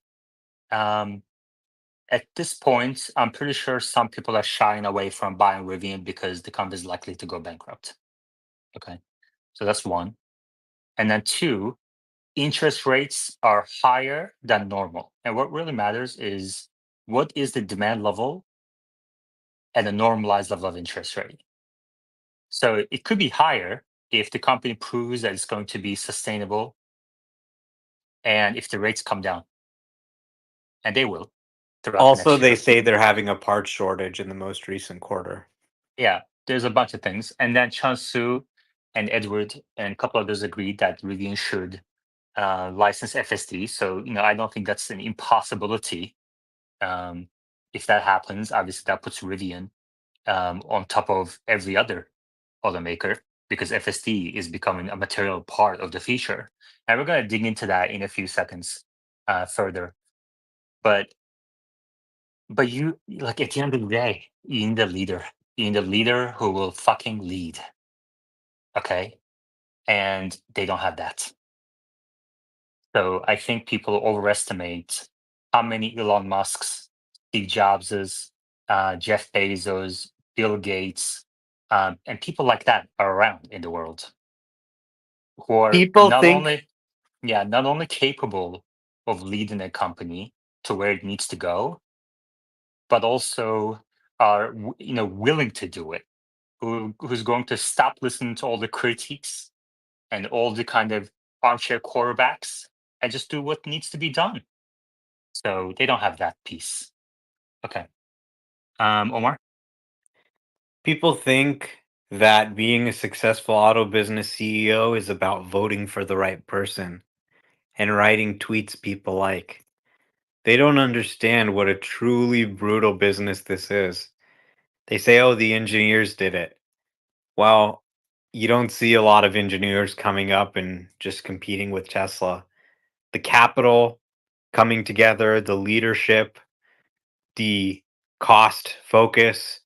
at this point, I'm pretty sure some people are shying away from buying Rivian because the company is likely to go bankrupt. Okay, so that's one. And then two, interest rates are higher than normal. And what really matters is what is the demand level at a normalized level of interest rate. So it could be higher if the company proves that it's going to be sustainable and if the rates come down. And they will throughout the Also, next year. they say they're having a part shortage in the most recent quarter. Yeah, there's a bunch of things. And then Chansu and Edward and a couple others agreed that Rivian should license FSD. So, I don't think that's an impossibility. If that happens, obviously that puts Rivian on top of every other automaker because FSD is becoming a material part of the feature. And we're going to dig into that in a few seconds further. But you, like, at the end of the day, you need a leader. You need a leader who will fucking lead. Okay? And they don't have that. So I think people overestimate how many Elon Musks, Steve Jobses, Jeff Bezos, Bill Gates, and people like that are around in the world who are People think not only capable of leading a company to where it needs to go, but also are willing to do it. Who's going to stop listening to all the critiques and all the kind of armchair quarterbacks and just do what needs to be done. So they don't have that piece. Okay. Omar? people think that being a successful auto business CEO is about voting for the right person and writing tweets people like. They don't understand what a truly brutal business this is. They say, oh, the engineers did it. Well, you don't see a lot of engineers coming up and just competing with Tesla. The capital coming together, the leadership, the cost focus,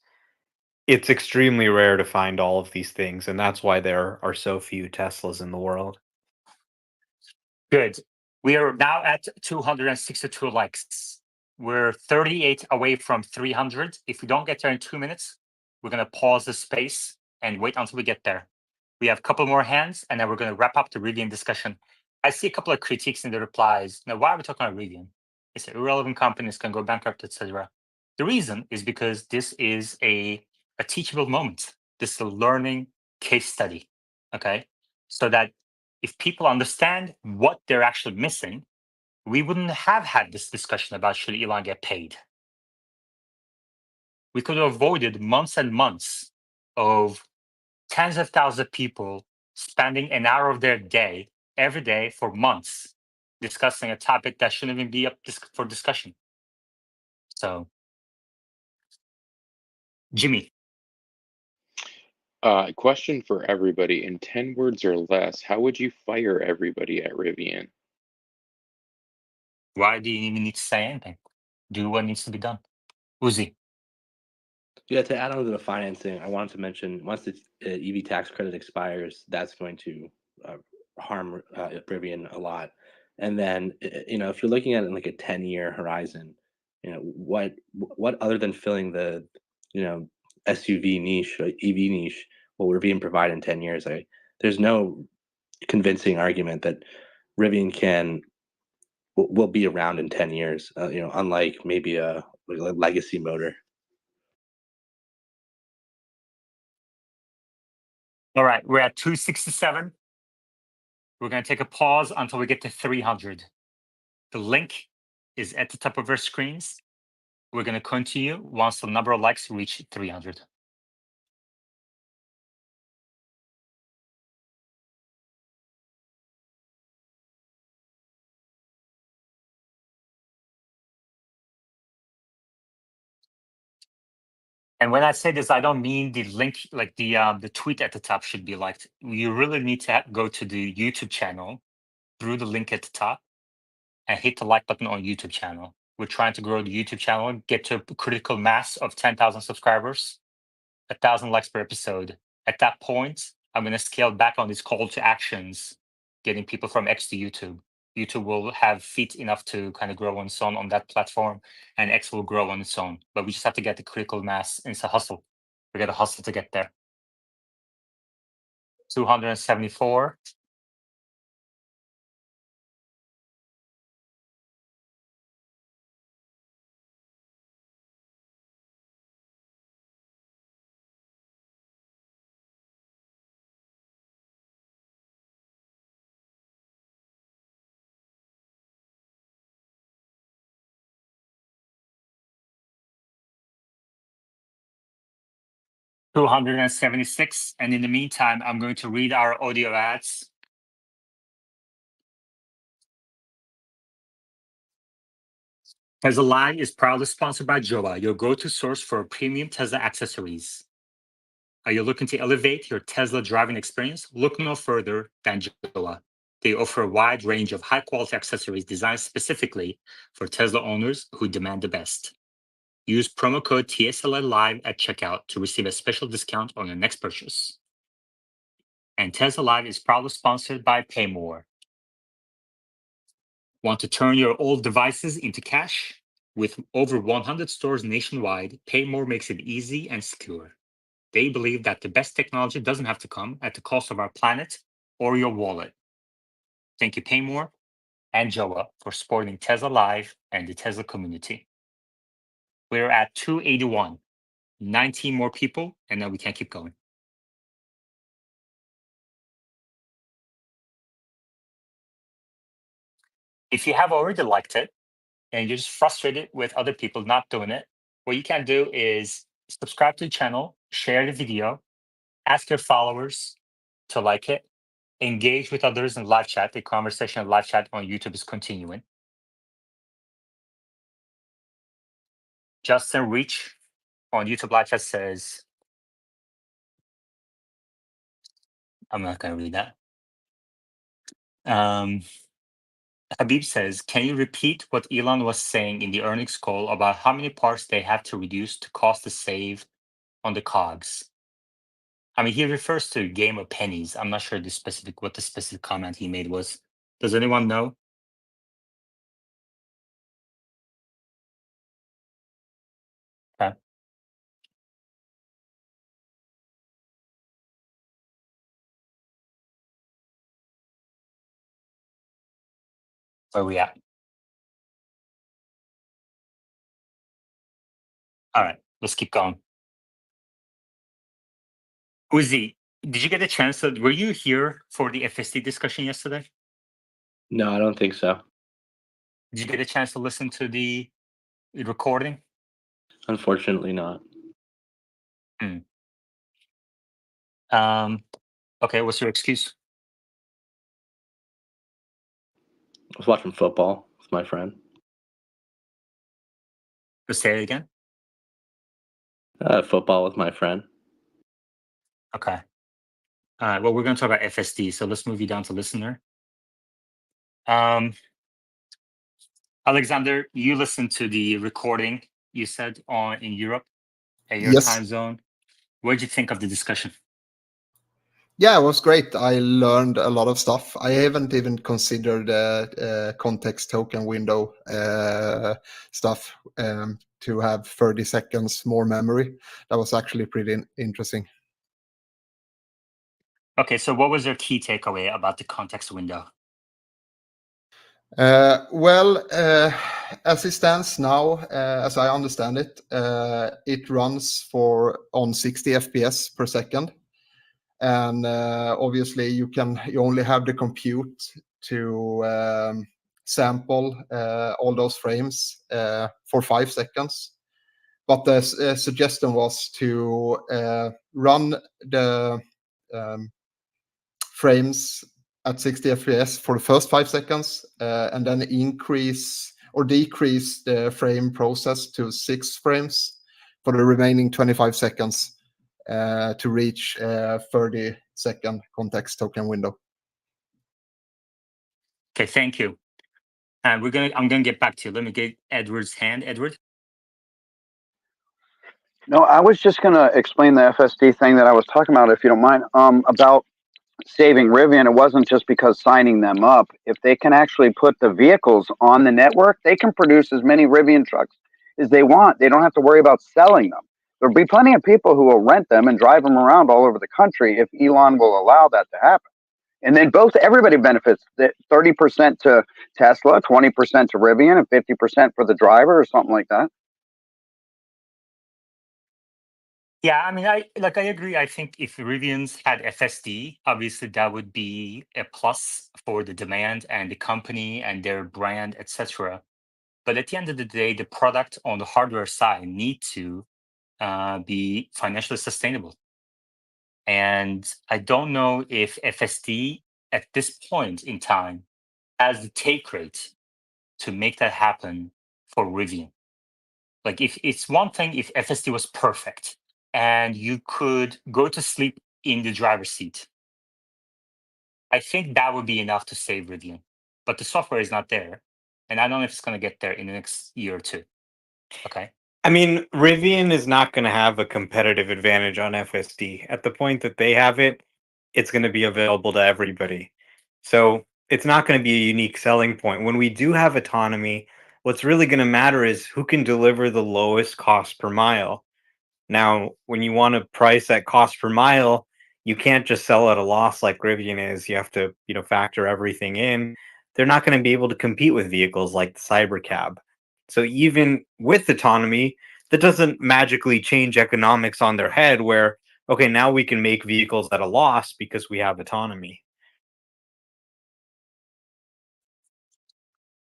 it's extremely rare to find all of these things. And that's why there are so few Teslas in the world. Good. We are now at 262 likes. We're 38 away from 300. If we don't get there in 2 minutes, we're going to pause the space and wait until we get there. We have a couple more hands, and then we're going to wrap up the Rivian discussion. I see a couple of critiques in the replies. Now, why are we talking about Rivian? It's irrelevant companies can go bankrupt, etc. The reason is because this is a teachable moment. This is a learning case study, okay? So that if people understand what they're actually missing, we wouldn't have had this discussion about should Elon get paid. We could have avoided months and months of tens of thousands of people spending an hour of their day every day for months discussing a topic that shouldn't even be up for discussion. So, Jimmy. Question for everybody. In 10 words or less, how would you fire everybody at Rivian? Why do you even need to say anything? Do what needs to be done. Uzi. Yeah, to add on to the financing, I wanted to mention once the EV tax credit expires, that's going to harm Rivian a lot. And then, if you're looking at it in like a 10-year horizon, what other than filling the, SUV niche, or EV niche, will Rivian provide in 10 years? There's no convincing argument that Rivian will be around in 10 years, unlike maybe a legacy motor. All right, we're at 267. We're going to take a pause until we get to 300. The link is at the top of our screens. We're going to continue once the number of likes reach 300. And when I say this, I don't mean the link, like the tweet at the top should be liked. You really need to go to the YouTube channel through the link at the top and hit the like button on YouTube channel. We're trying to grow the YouTube channel, get to a critical mass of 10,000 subscribers, 1,000 likes per episode. At that point, I'm going to scale back on these call to actions, getting people from X to YouTube. YouTube will have feet enough to kind of grow on its own on that platform, and X will grow on its own. But we just have to get the critical mass. It's a hustle. We got to hustle to get there. 274. $276. And in the meantime, I'm going to read our audio ads. Tesla Live is proudly sponsored by Joa, your go-to source for premium Tesla accessories. Are you looking to elevate your Tesla driving experience? Look no further than Joa. They offer a wide range of high-quality accessories designed specifically for Tesla owners who demand the best. Use promo code TSLA Live at checkout to receive a special discount on your next purchase. And Tesla Live is proudly sponsored by Paymore. Want to turn your old devices into cash? With over 100 stores nationwide, PayMore makes it easy and secure. They believe that the best technology doesn't have to come at the cost of our planet or your wallet. Thank you, PayMore and Joa, for supporting Tesla Live and the Tesla community. We're at 281, 19 more people, and then we can keep going. If you have already liked it and you're just frustrated with other people not doing it, what you can do is subscribe to the channel, share the video, ask your followers to like it, engage with others in live chat. The conversation in live chat on YouTube is continuing. Justin Reach on YouTube live chat says, I'm not going to read that. Habib says, can you repeat what Elon was saying in the earnings call about how many parts they have to reduce to cost to save on the COGS? I mean, he refers to a game of pennies. I'm not sure what the specific comment he made was. Does anyone know? Okay. Where are we at? All right, let's keep going. Uzi, did you get a chance were you here for the FSD discussion yesterday? No, I don't think so. Did you get a chance to listen to the recording? Unfortunately, not. Okay, what's your excuse? I was watching football with my friend. Let's say it again. Football with my friend. Okay. All right. Well, we're going to talk about FSD, so let's move you down to listener. Alexander, you listened to the recording you said in Europe at your Yes. time zone. What did you think of the discussion? Yeah, it was great. I learned a lot of stuff. I haven't even considered context token window stuff to have 30 seconds more memory. That was actually pretty interesting. Okay, so what was your key takeaway about the context window? Well, as it stands now, as I understand it, it runs on 60 FPS per second. And obviously you only have the compute to sample all those frames for 5 seconds. But the suggestion was to run the frames at 60 FPS for the first 5 seconds and then increase or decrease the frame process to 6 frames for the remaining 25 seconds to reach a 30-second context token window. Okay, thank you. I'm gonna get back to you. Let me get Edward's hand. Edward. No, I was just going to explain the FSD thing that I was talking about, if you don't mind, about saving Rivian. It wasn't just because signing them up. If they can actually put the vehicles on the network, they can produce as many Rivian trucks as they want. They don't have to worry about selling them. There'll be plenty of people who will rent them and drive them around all over the country if Elon will allow that to happen. And then everybody benefits. 30% to Tesla, 20% to Rivian, and 50% for the driver or something like that. Yeah, I mean, I agree. I think if Rivians had FSD, obviously that would be a plus for the demand and the company and their brand, etc. But at the end of the day, the product on the hardware side need to be financially sustainable. And I don't know if FSD at this point in time has the take rate to make that happen for Rivian. Like, if it's one thing if FSD was perfect and you could go to sleep in the driver's seat, I think that would be enough to save Rivian. But the software is not there, and I don't know if it's going to get there in the next year or two. Okay. I mean, Rivian is not going to have a competitive advantage on FSD. At the point that they have it, it's going to be available to everybody. So it's not going to be a unique selling point. When we do have autonomy, what's really going to matter is who can deliver the lowest cost per mile. Now, when you want to price at cost per mile, you can't just sell at a loss like Rivian is. You have to, factor everything in. They're not going to be able to compete with vehicles like the Cybercab. So even with autonomy, that doesn't magically change economics on their head where, okay, now we can make vehicles at a loss because we have autonomy.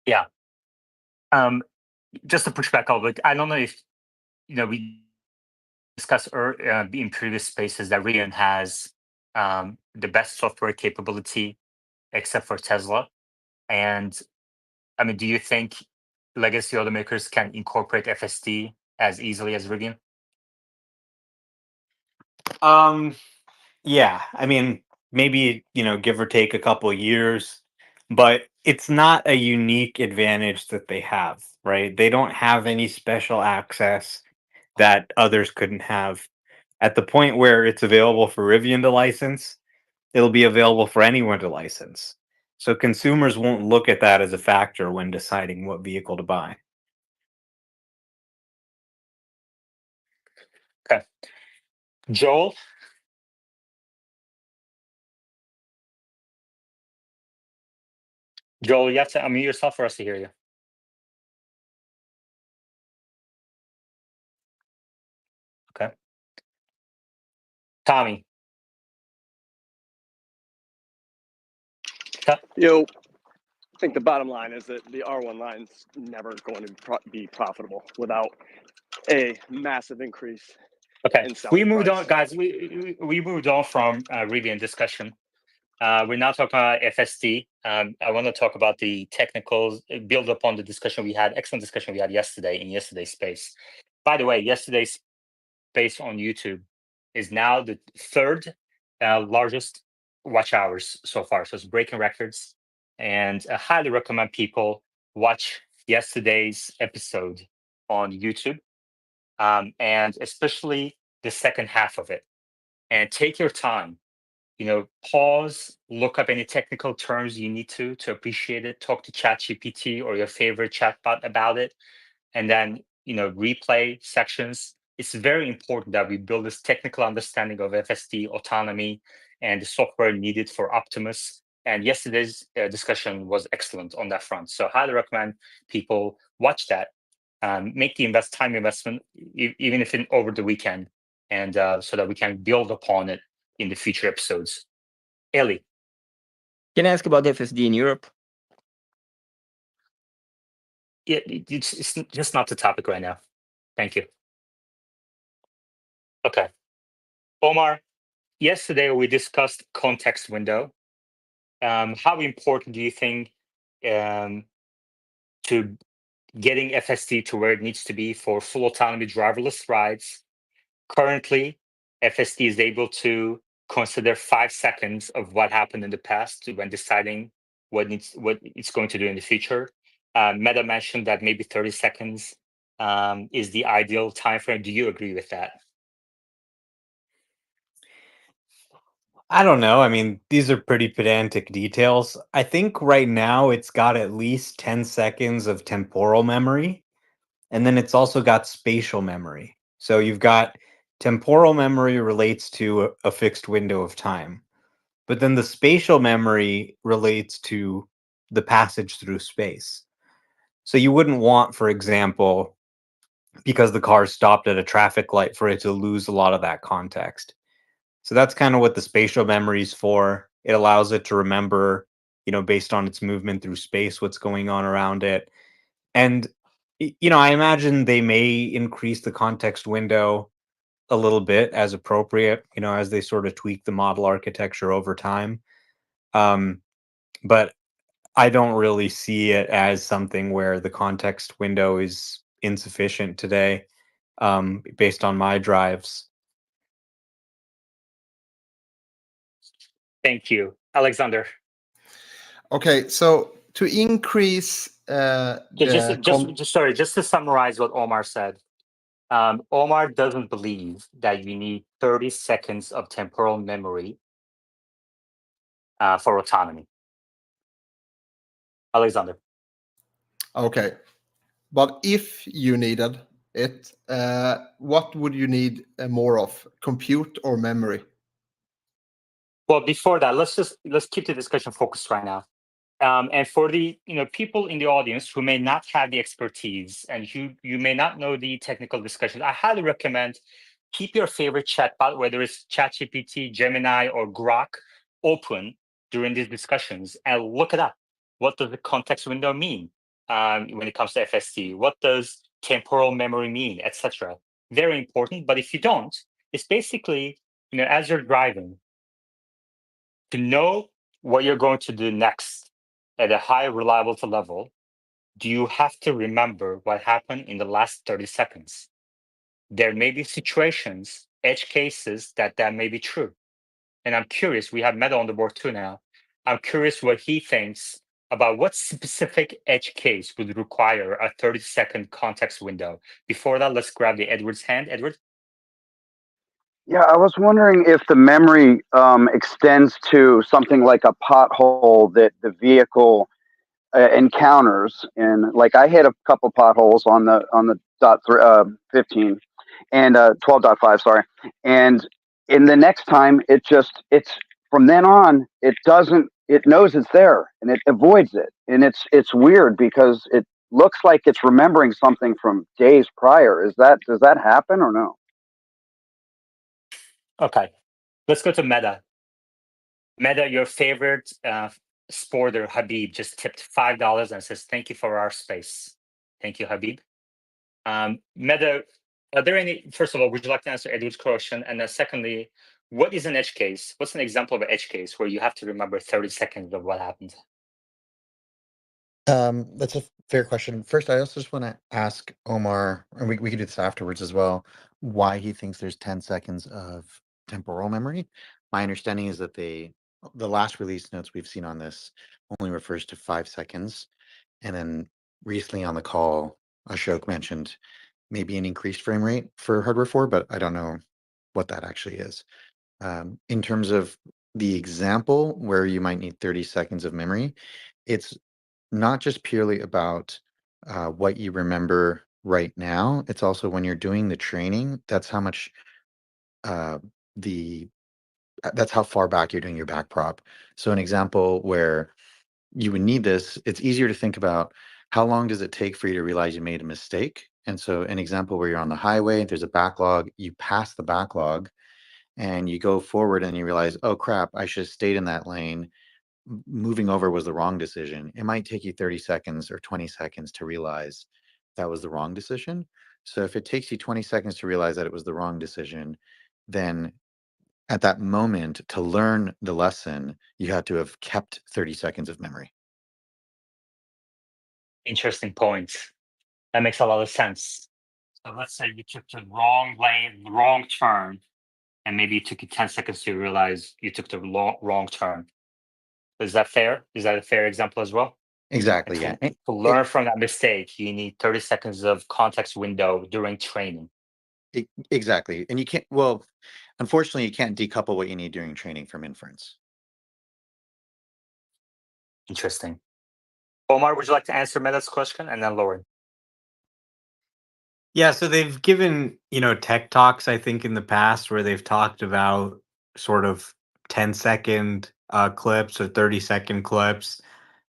Yeah. Just to push back a little bit, I don't know if we discussed in previous spaces that Rivian has the best software capability except for Tesla. And I mean, do you think legacy automakers can incorporate FSD as easily as Rivian? Yeah, I mean, maybe, give or take a couple of years, but it's not a unique advantage that they have, right? They don't have any special access that others couldn't have. At the point where it's available for Rivian to license, it'll be available for anyone to license. So consumers won't look at that as a factor when deciding what vehicle to buy. Okay. Joel? Joel, you have to unmute yourself for us to hear you. Okay. Tommy? I think the bottom line is that the R1 line is never going to be profitable without a massive increase Okay, in we selling moved price. on, guys. We moved on from Rivian discussion. We're now talking about FSD. I want to talk about the technicals, build upon the discussion we had, excellent discussion we had yesterday in yesterday's space. By the way, yesterday's space on YouTube is now the third largest watch hours so far. So it's breaking records. And I highly recommend people watch yesterday's episode on YouTube, and especially the second half of it. And take your time, pause, look up any technical terms you need to appreciate it, talk to ChatGPT or your favorite chatbot about it, and then replay sections. It's very important that we build this technical understanding of FSD autonomy and the software needed for Optimus. And yesterday's discussion was excellent on that front. So highly recommend people watch that, make the time investment, even if over the weekend, and so that we can build upon it in the future episodes. Ellie? Can I ask about FSD in Europe? It's just not the topic right now. Thank you. Okay. Omar, yesterday we discussed context window. How important do you think to getting FSD to where it needs to be for full autonomy driverless rides? Currently, FSD is able to consider 5 seconds of what happened in the past when deciding what it's going to do in the future. Meta mentioned that maybe 30 seconds is the ideal time frame. Do you agree with that? I don't know. I mean, these are pretty pedantic details. I think right now it's got at least 10 seconds of temporal memory, and then it's also got spatial memory. So you've got temporal memory relates to a fixed window of time, but then the spatial memory relates to the passage through space. So you wouldn't want, for example, because the car stopped at a traffic light, for it to lose a lot of that context. So that's kind of what the spatial memory is for. It allows it to remember, based on its movement through space, what's going on around it. And, I imagine they may increase the context window a little bit as appropriate, as they sort of tweak the model architecture over time. But I don't really see it as something where the context window is insufficient today, based on my drives. Thank you. Alexander? Okay, so to increase Just to summarize what Omar said. Omar doesn't believe that you need 30 seconds of temporal memory for autonomy. Alexander. Okay. But if you needed it, what would you need more of, compute or memory? Well, before that, let's keep the discussion focused right now. And for the people in the audience who may not have the expertise and you may not know the technical discussions, I highly recommend keep your favorite chatbot, whether it's ChatGPT, Gemini, or Grok, open during these discussions and look it up. What does the context window mean when it comes to FSD? What does temporal memory mean, etc.? Very important. But if you don't, it's basically as you're driving, to know what you're going to do next at a high reliability level, do you have to remember what happened in the last 30 seconds? There may be situations, edge cases that may be true. And I'm curious, we have Meta on the board too now. I'm curious what he thinks about what specific edge case would require a 30-second context window. Before that, let's grab the Edward's hand. Edward? Yeah, I was wondering if the memory extends to something like a pothole that the vehicle encounters. And like I hit a couple potholes on the 15 and 12.5, sorry. And in the next time, it's from then on, it knows it's there and it avoids it. And it's weird because it looks like it's remembering something from days prior. Does that happen or no? Okay, let's go to Meta. Meta, your favorite sporter, Habib, just tipped $5 and says, "Thank you for our space." Thank you, Habib. Meta, are there any, first of all, would you like to answer Edward's question? And then secondly, what is an edge case? What's an example of an edge case where you have to remember 30 seconds of what happened? That's a fair question. First, I also just want to ask Omar, and we can do this afterwards as well, why he thinks there's 10 seconds of temporal memory. My understanding is that the last release notes we've seen on this only refers to 5 seconds. And then recently on the call, Ashok mentioned maybe an increased frame rate for hardware 4, but I don't know what that actually is. In terms of the example where you might need 30 seconds of memory, it's not just purely about what you remember right now. It's also when you're doing the training, that's how much that's how far back you're doing your back prop. So an example where you would need this, it's easier to think about how long does it take for you to realize you made a mistake. And so an example where you're on the highway, there's a backlog, you pass the backlog and you go forward and you realize, oh crap, I should have stayed in that lane. Moving over was the wrong decision. It might take you 30 seconds or 20 seconds to realize that was the wrong decision. So if it takes you 20 seconds to realize that it was the wrong decision, then at that moment to learn the lesson, you had to have kept 30 seconds of memory. Interesting point. That makes a lot of sense. So let's say you took the wrong lane, the wrong turn, and maybe it took you 10 seconds to realize you took the wrong turn. Is that fair? Is that a fair example as well? Exactly, yeah. To learn from that mistake, you need 30 seconds of context window during training. Exactly. And you can't, well, unfortunately, you can't decouple what you need during training from inference. Interesting. Omar, would you like to answer Meta's question? And then Lauren. Yeah, so they've given, tech talks, I think, in the past where they've talked about sort of 10-second clips or 30-second clips.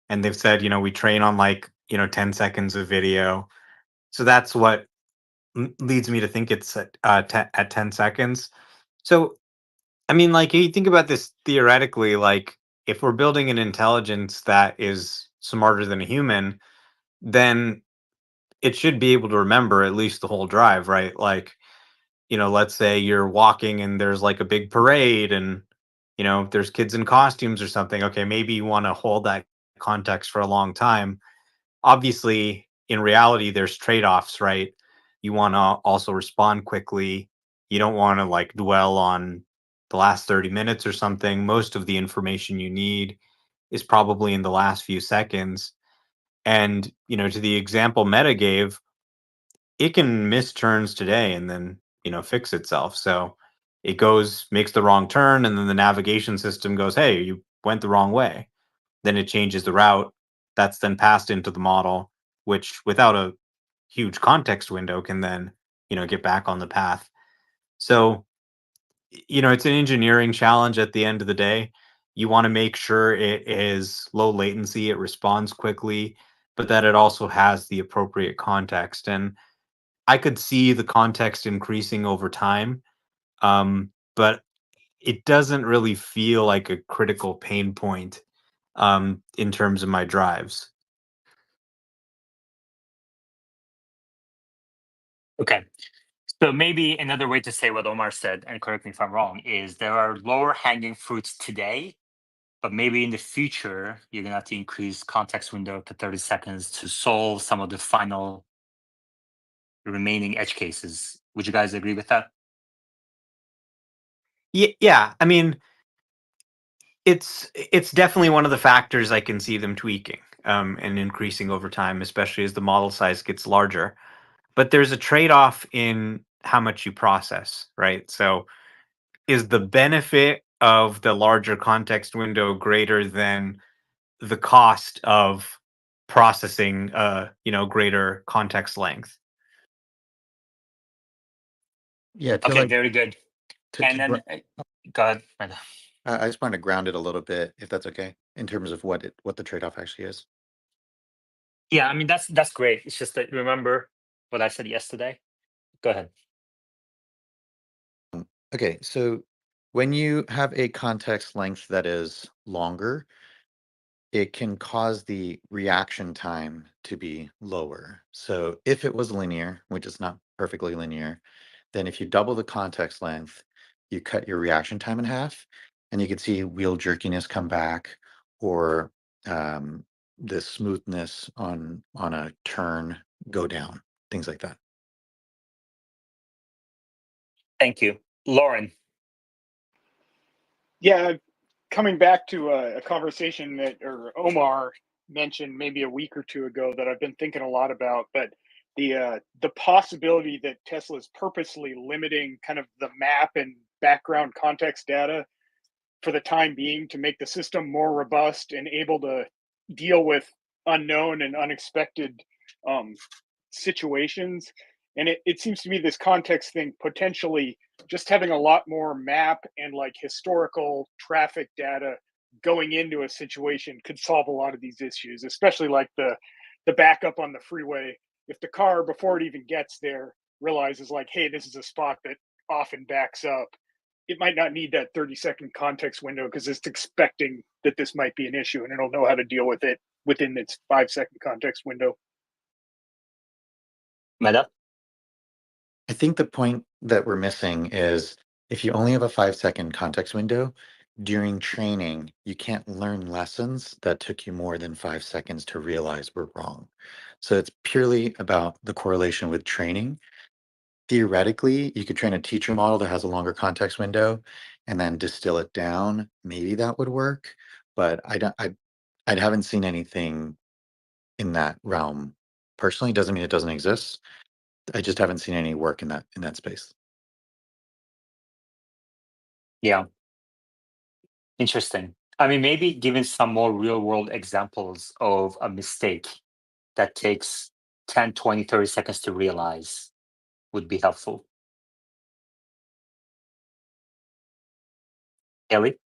And they've said, we train on 10 seconds of video. So that's what leads me to think it's at 10 seconds. So, I mean, you think about this theoretically, if we're building an intelligence that is smarter than a human, then it should be able to remember at least the whole drive, right? Let's say you're walking and there's a big parade and, there's kids in costumes or something. Okay, maybe you want to hold that context for a long time. Obviously, in reality, there's trade-offs, right? You want to also respond quickly. You don't want to dwell on the last 30 minutes or something. Most of the information you need is probably in the last few seconds. And, to the example Meta gave, it can miss turns today and then, fix itself. So it makes the wrong turn, and then the navigation system goes, hey, you went the wrong way. Then it changes the route that's then passed into the model, which without a huge context window can then, get back on the path. So, it's an engineering challenge at the end of the day. You want to make sure it is low latency, it responds quickly, but that it also has the appropriate context. And I could see the context increasing over time, but it doesn't really feel like a critical pain point in terms of my drives. Okay. So maybe another way to say what Omar said, and correct me if I'm wrong, is there are lower hanging fruits today, but maybe in the future, you're going to have to increase context window to 30 seconds to solve some of the final remaining edge cases. Would you guys agree with that? Yeah, I mean, it's definitely one of the factors I can see them tweaking and increasing over time, especially as the model size gets larger. But there's a trade-off in how much you process, right? So is the benefit of the larger context window greater than the cost of processing greater context length? Yeah, to Okay, like very good. to, And to then, go ahead, Brenda. I just want to ground it a little bit, if that's okay, in terms of what the trade-off actually is. Yeah, I mean, that's great. It's just that remember what I said yesterday. Go ahead. Okay, so when you have a context length that is longer, it can cause the reaction time to be lower. So if it was linear, which is not perfectly linear, then if you double the context length, you cut your reaction time in half, and you can see wheel jerkiness come back, or the smoothness on a turn go down, things like that. Thank you. Lauren. Yeah, coming back to a conversation that or Omar mentioned maybe a week or two ago that I've been thinking a lot about, but the possibility that Tesla is purposely limiting kind of the map and background context data for the time being to make the system more robust and able to deal with unknown and unexpected um, situations. And it seems to me this context thing potentially just having a lot more map and like historical traffic data going into a situation could solve a lot of these issues, especially like the backup on the freeway. If the car before it even gets there realizes like, hey, this is a spot that often backs up, it might not need that 30-second context window because it's expecting that this might be an issue and it'll know how to deal with it within its 5-second context window. Meta? I think the point that we're missing is if you only have a 5-second context window, during training, you can't learn lessons that took you more than 5 seconds to realize were wrong. So it's purely about the correlation with training. Theoretically, you could train a teacher model that has a longer context window and then distill it down. Maybe that would work, but I haven't seen anything in that realm. Personally, doesn't mean it doesn't exist. I just haven't seen any work in that space. Yeah. Interesting. I mean, maybe giving some more real world examples of a mistake that takes 10, 20, 30 seconds to realize would be helpful. Ellie?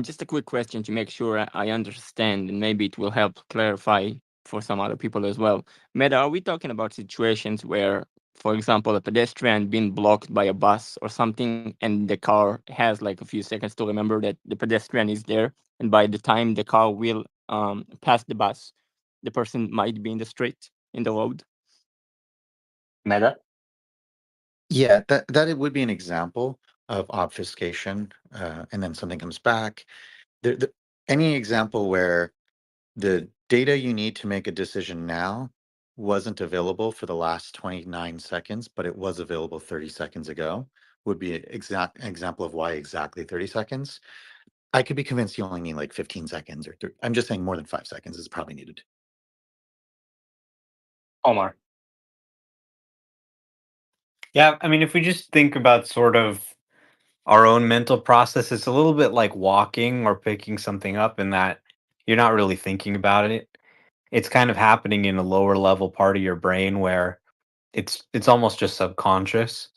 Just a quick question to make sure I understand, and maybe it will help clarify for some other people as well. Meta, are we talking about situations where, for example, a pedestrian being blocked by a bus or something, and the car has like a few seconds to remember that the pedestrian is there, and by the time the car will pass the bus, the person might be in the street, in the road? Meta? Yeah, that it would be an example of obfuscation, and then something comes back. Any example where the data you need to make a decision now wasn't available for the last 29 seconds, but it was available 30 seconds ago would be an exact example of why exactly 30 seconds. I could be convinced you only need like 15 seconds or I'm just saying more than 5 seconds is probably needed. Omar? Yeah, I mean, if we just think about sort of our own mental process, it's a little bit like walking or picking something up in that, you're not really thinking about it. It's kind of happening in a lower level part of your brain where it's almost just subconscious.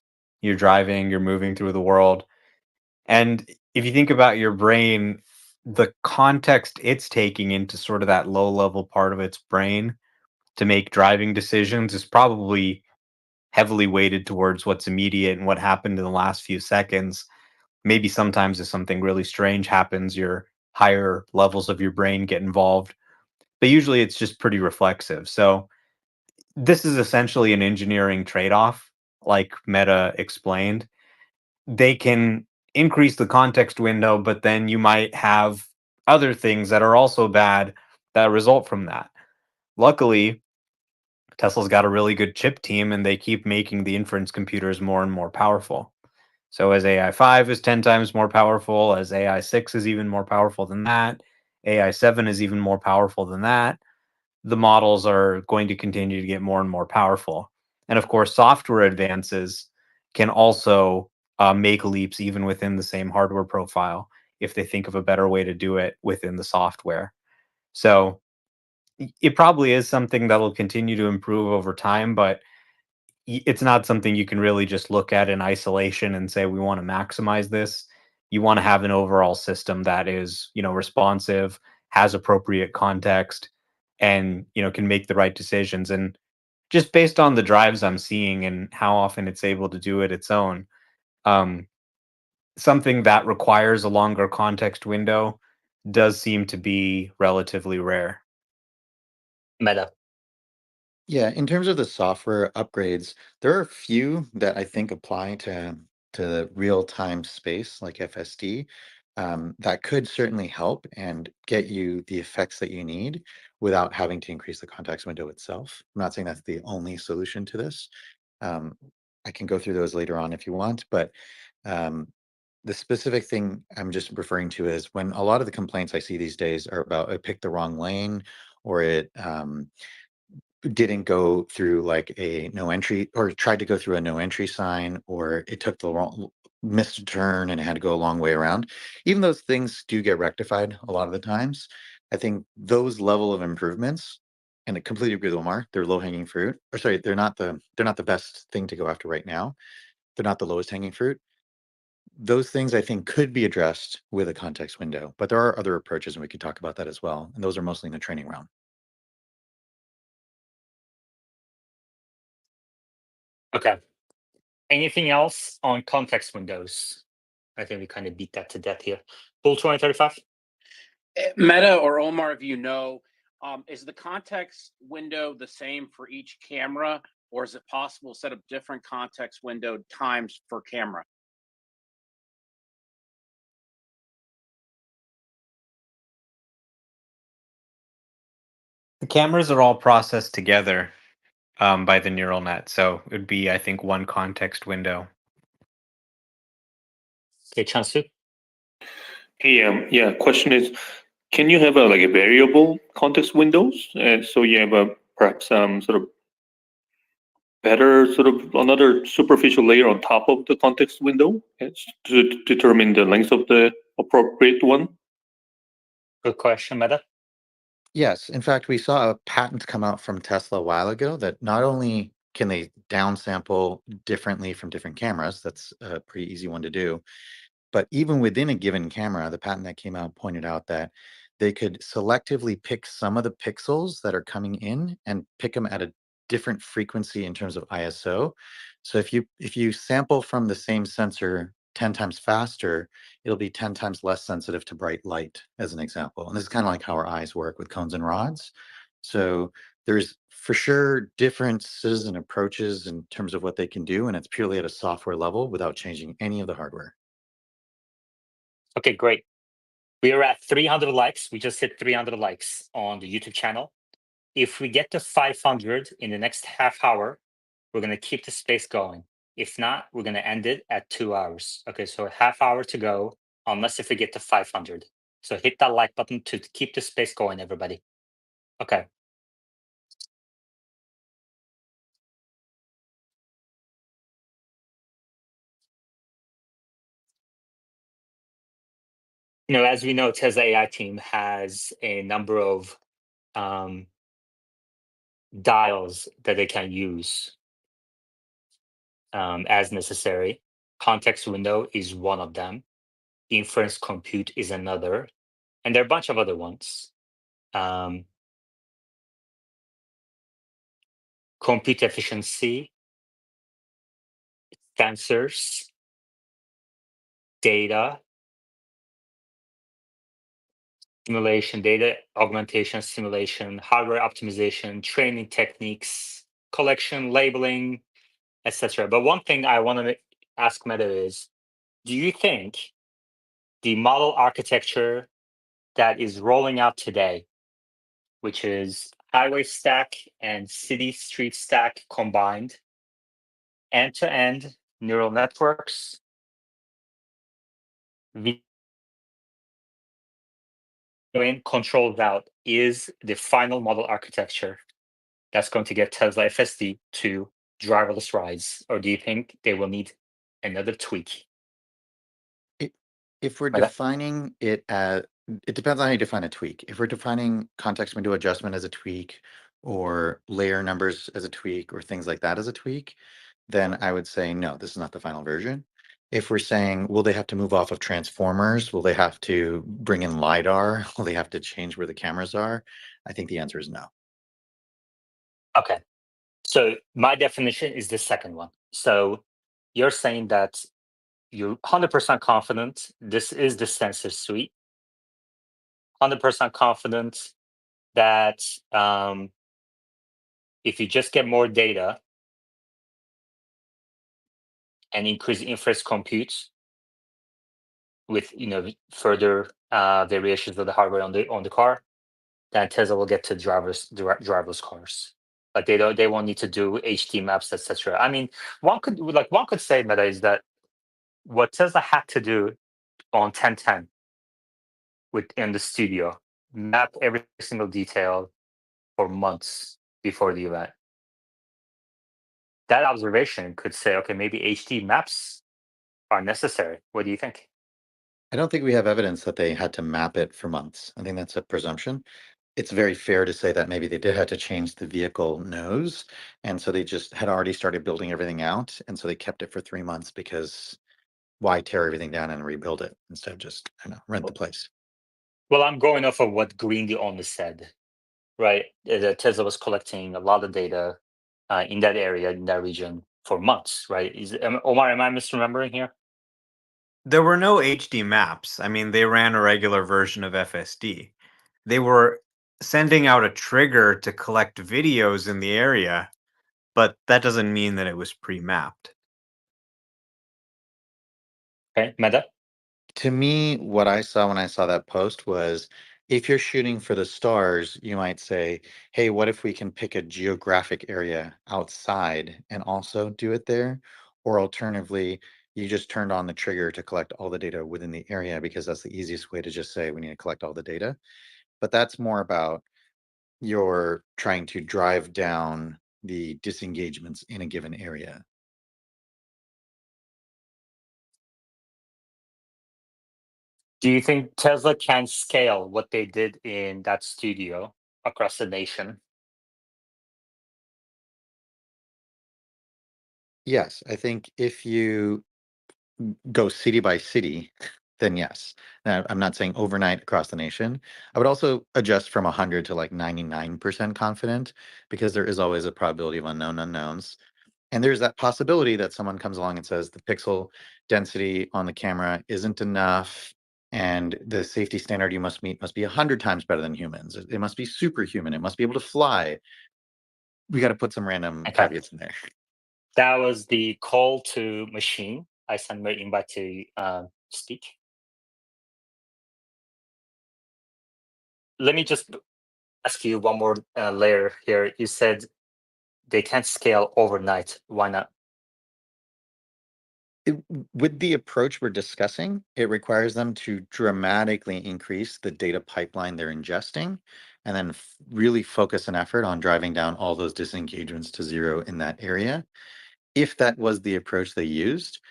You're driving, you're moving through the world. And if you think about your brain, the context it's taking into sort of that low level part of its brain to make driving decisions is probably heavily weighted towards what's immediate and what happened in the last few seconds. Maybe sometimes if something really strange happens, your higher levels of your brain get involved, but usually it's just pretty reflexive. So this is essentially an engineering trade-off, like Meta explained. They can increase the context window, but then you might have other things that are also bad that result from that. Luckily, Tesla's got a really good chip team and they keep making the inference computers more and more powerful. So as AI 5 is 10 times more powerful, as AI 6 is even more powerful than that, AI 7 is even more powerful than that, the models are going to continue to get more and more powerful. And of course, software advances can also make leaps even within the same hardware profile if they think of a better way to do it within the software. So it probably is something that will continue to improve over time, but it's not something you can really just look at in isolation and say we want to maximize this. You want to have an overall system that is, responsive, has appropriate context, and can make the right decisions. And just based on the drives I'm seeing and how often it's able to do it its own, um, something that requires a longer context window does seem to be relatively rare. Meta. Yeah, in terms of the software upgrades, there are a few that I think apply to the real-time space like FSD, that could certainly help and get you the effects that you need without having to increase the context window itself. I'm not saying that's the only solution to this. Um, I can go through those later on if you want, but um, the specific thing I'm just referring to is when a lot of the complaints I see these days are about I picked the wrong lane or it didn't go through like a no entry or tried to go through a no entry sign or it took the wrong missed a turn and it had to go a long way around. Even those things do get rectified a lot of the times. I think those level of improvements, and I completely agree with Omar, they're low hanging fruit. Or sorry, they're not the best thing to go after right now. They're not the lowest hanging fruit. Those things I think could be addressed with a context window, but there are other approaches and we could talk about that as well. And those are mostly in the training realm. Okay. Anything else on context windows? I think we kind of beat that to death here. Bull 2035? Meta or Omar, if you know, is the context window the same for each camera, or is it possible to set up different context window times for camera? The cameras are all processed together by the neural net. So it would be, I think, one context window. Okay, Chansu? Hey, yeah, question is, can you have a variable context windows? So you have a perhaps sort of better sort of another superficial layer on top of the context window to determine the length of the appropriate one? Good question, Meta. Yes, in fact, we saw a patent come out from Tesla a while ago that not only can they downsample differently from different cameras, that's a pretty easy one to do, but even within a given camera, the patent that came out pointed out that they could selectively pick some of the pixels that are coming in and pick them at a different frequency in terms of ISO. So if you sample from the same sensor 10 times faster, it'll be 10 times less sensitive to bright light, as an example. And this is kind of like how our eyes work with cones and rods. So there's for sure differences and approaches in terms of what they can do, and it's purely at a software level without changing any of the hardware. Okay, great. We are at 300 likes. We just hit 300 likes on the YouTube channel. If we get to 500 in the next half hour, we're going to keep the space going. If not, we're going to end it at 2 hours. Okay, so a half hour to go, unless if we get to 500. So hit that like button to keep the space going, everybody. Okay. As we know, Tesla AI team has a number of dials that they can use as necessary. Context window is one of them. Inference compute is another, and there are a bunch of other ones. Compute efficiency, sensors, data, simulation, data augmentation, simulation, hardware optimization, training techniques, collection, labeling, etc. But one thing I want to ask Meta is, do you think the model architecture that is rolling out today, which is highway stack and city street stack combined, end-to-end neural networks, in controlled out, is the final model architecture that's going to get Tesla FSD to driverless rides? Or do you think they will need another tweak? If we're Meta? defining it as, it depends on how you define a tweak. If we're defining context window adjustment as a tweak, or layer numbers as a tweak, or things like that as a tweak, then I would say, no, this is not the final version. If we're saying, will they have to move off of transformers? Will they have to bring in LiDAR? Will they have to change where the cameras are? I think the answer is no. Okay. So my definition is the second one. So you're saying that you're 100% confident this is the sensor suite, 100% confident that if you just get more data and increase inference compute with further variations of the hardware on the car, then Tesla will get to driverless cars. Like they won't need to do HD maps, etc. I mean, one could say, Meta, is that what Tesla had to do on 1010 within the studio, map every single detail for months before the event. That observation could say, okay, maybe HD maps are necessary. What do you think? I don't think we have evidence that they had to map it for months. I think that's a presumption. It's very fair to say that maybe they did have to change the vehicle nose. And so they just had already started building everything out. And so they kept it for 3 months because why tear everything down and rebuild it instead of just, rent the place? Well, I'm going off of what Green the owner said, right? That Tesla was collecting a lot of data in that area, in that region for months, right? Omar, am I misremembering here? There were no HD maps. I mean, they ran a regular version of FSD. They were sending out a trigger to collect videos in the area, but that doesn't mean that it was pre-mapped. Okay, Meta? To me, what I saw when I saw that post was, if you're shooting for the stars, you might say, hey, what if we can pick a geographic area outside and also do it there? Or alternatively, you just turned on the trigger to collect all the data within the area because that's the easiest way to just say we need to collect all the data. But that's more about you're trying to drive down the disengagements in a given area. Do you think Tesla can scale what they did in that studio across the nation? Yes, I think if you go city by city, then yes. Now, I'm not saying overnight across the nation. I would also adjust from 100 to like 99% confident because there is always a probability of unknown unknowns. And there's that possibility that someone comes along and says the pixel density on the camera isn't enough and the safety standard you must meet must be 100 times better than humans. It must be superhuman. It must be able to fly. We got to put some random Okay. caveats in there. That was the call to machine. I sent my invite to speak. Let me just ask you one more layer here. You said they can't scale overnight. Why not? With the approach we're discussing, it requires them to dramatically increase the data pipeline they're ingesting and then really focus an effort on driving down all those disengagements to zero in that area. If that was the approach they used,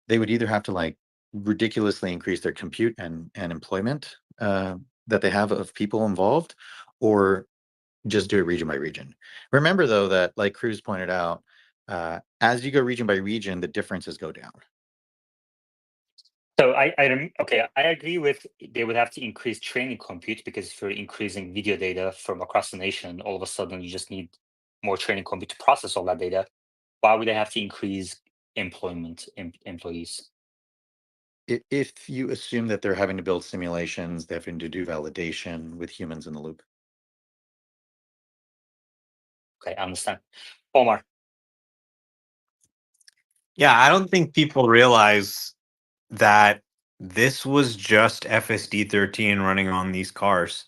they would either have to like ridiculously increase their compute and employment that they have of people involved, or just do it region by region. Remember, though, that like Cruise pointed out, as you go region by region, the differences go down. So I agree with they would have to increase training compute, because if you're increasing video data from across the nation, all of a sudden you just need more training compute to process all that data. Why would they have to increase employees? If you assume that they're having to build simulations, they're having to do validation with humans in the loop. Okay, I understand. Omar. Yeah, I don't think people realize that this was just FSD 13 running on these cars.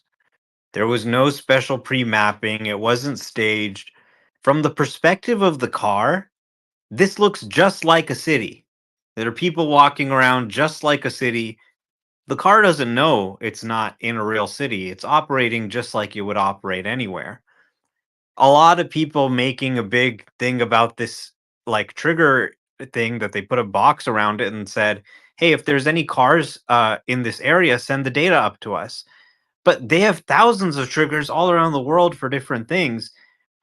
There was no special pre-mapping. It wasn't staged. From the perspective of the car, this looks just like a city. There are people walking around just like a city. The car doesn't know it's not in a real city. It's operating just like you would operate anywhere. A lot of people making a big thing about this like trigger thing that they put a box around it and said, hey, if there's any cars in this area, send the data up to us. But they have thousands of triggers all around the world for different things.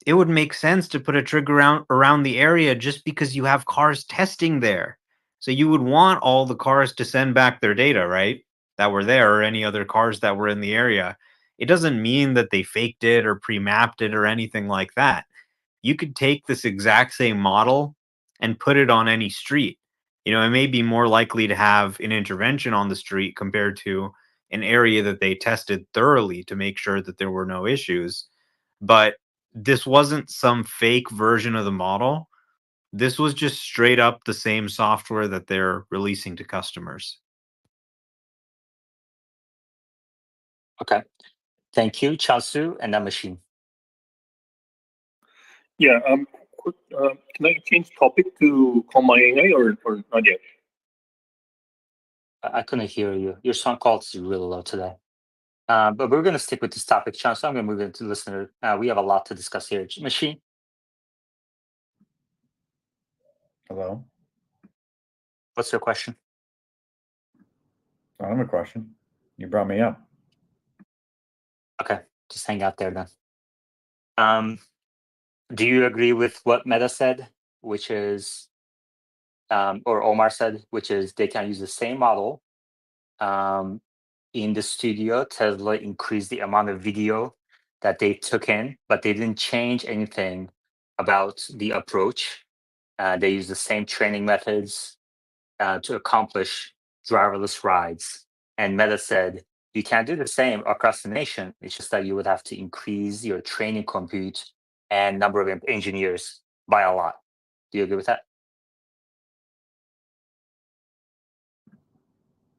It would make sense to put a trigger around the area just because you have cars testing there. So you would want all the cars to send back their data, right? That were there, or any other cars that were in the area. It doesn't mean that they faked it or pre-mapped it or anything like that. You could take this exact same model and put it on any street. You know, it may be more likely to have an intervention on the street compared to an area that they tested thoroughly to make sure that there were no issues. But this wasn't some fake version of the model. This was just straight up the same software that they're releasing to customers. Okay. Thank you, Chasu, and that machine. Yeah. Can I change topic to Call My AI or not yet? I couldn't hear you. Your sound quality is really low today. But we're going to stick with this topic, Sean. So I'm going to move into listener. We have a lot to discuss here. Machine. Hello. What's your question? I don't have a question. You brought me up. Okay, just hang out there then. Do you agree with what Meta said, which is, or Omar said, which is they can use the same model in the studio? Tesla increased the amount of video that they took in, but they didn't change anything about the approach. They use the same training methods to accomplish driverless rides. And Meta said, you can do the same across the nation. It's just that you would have to increase your training compute and number of engineers by a lot. Do you agree with that?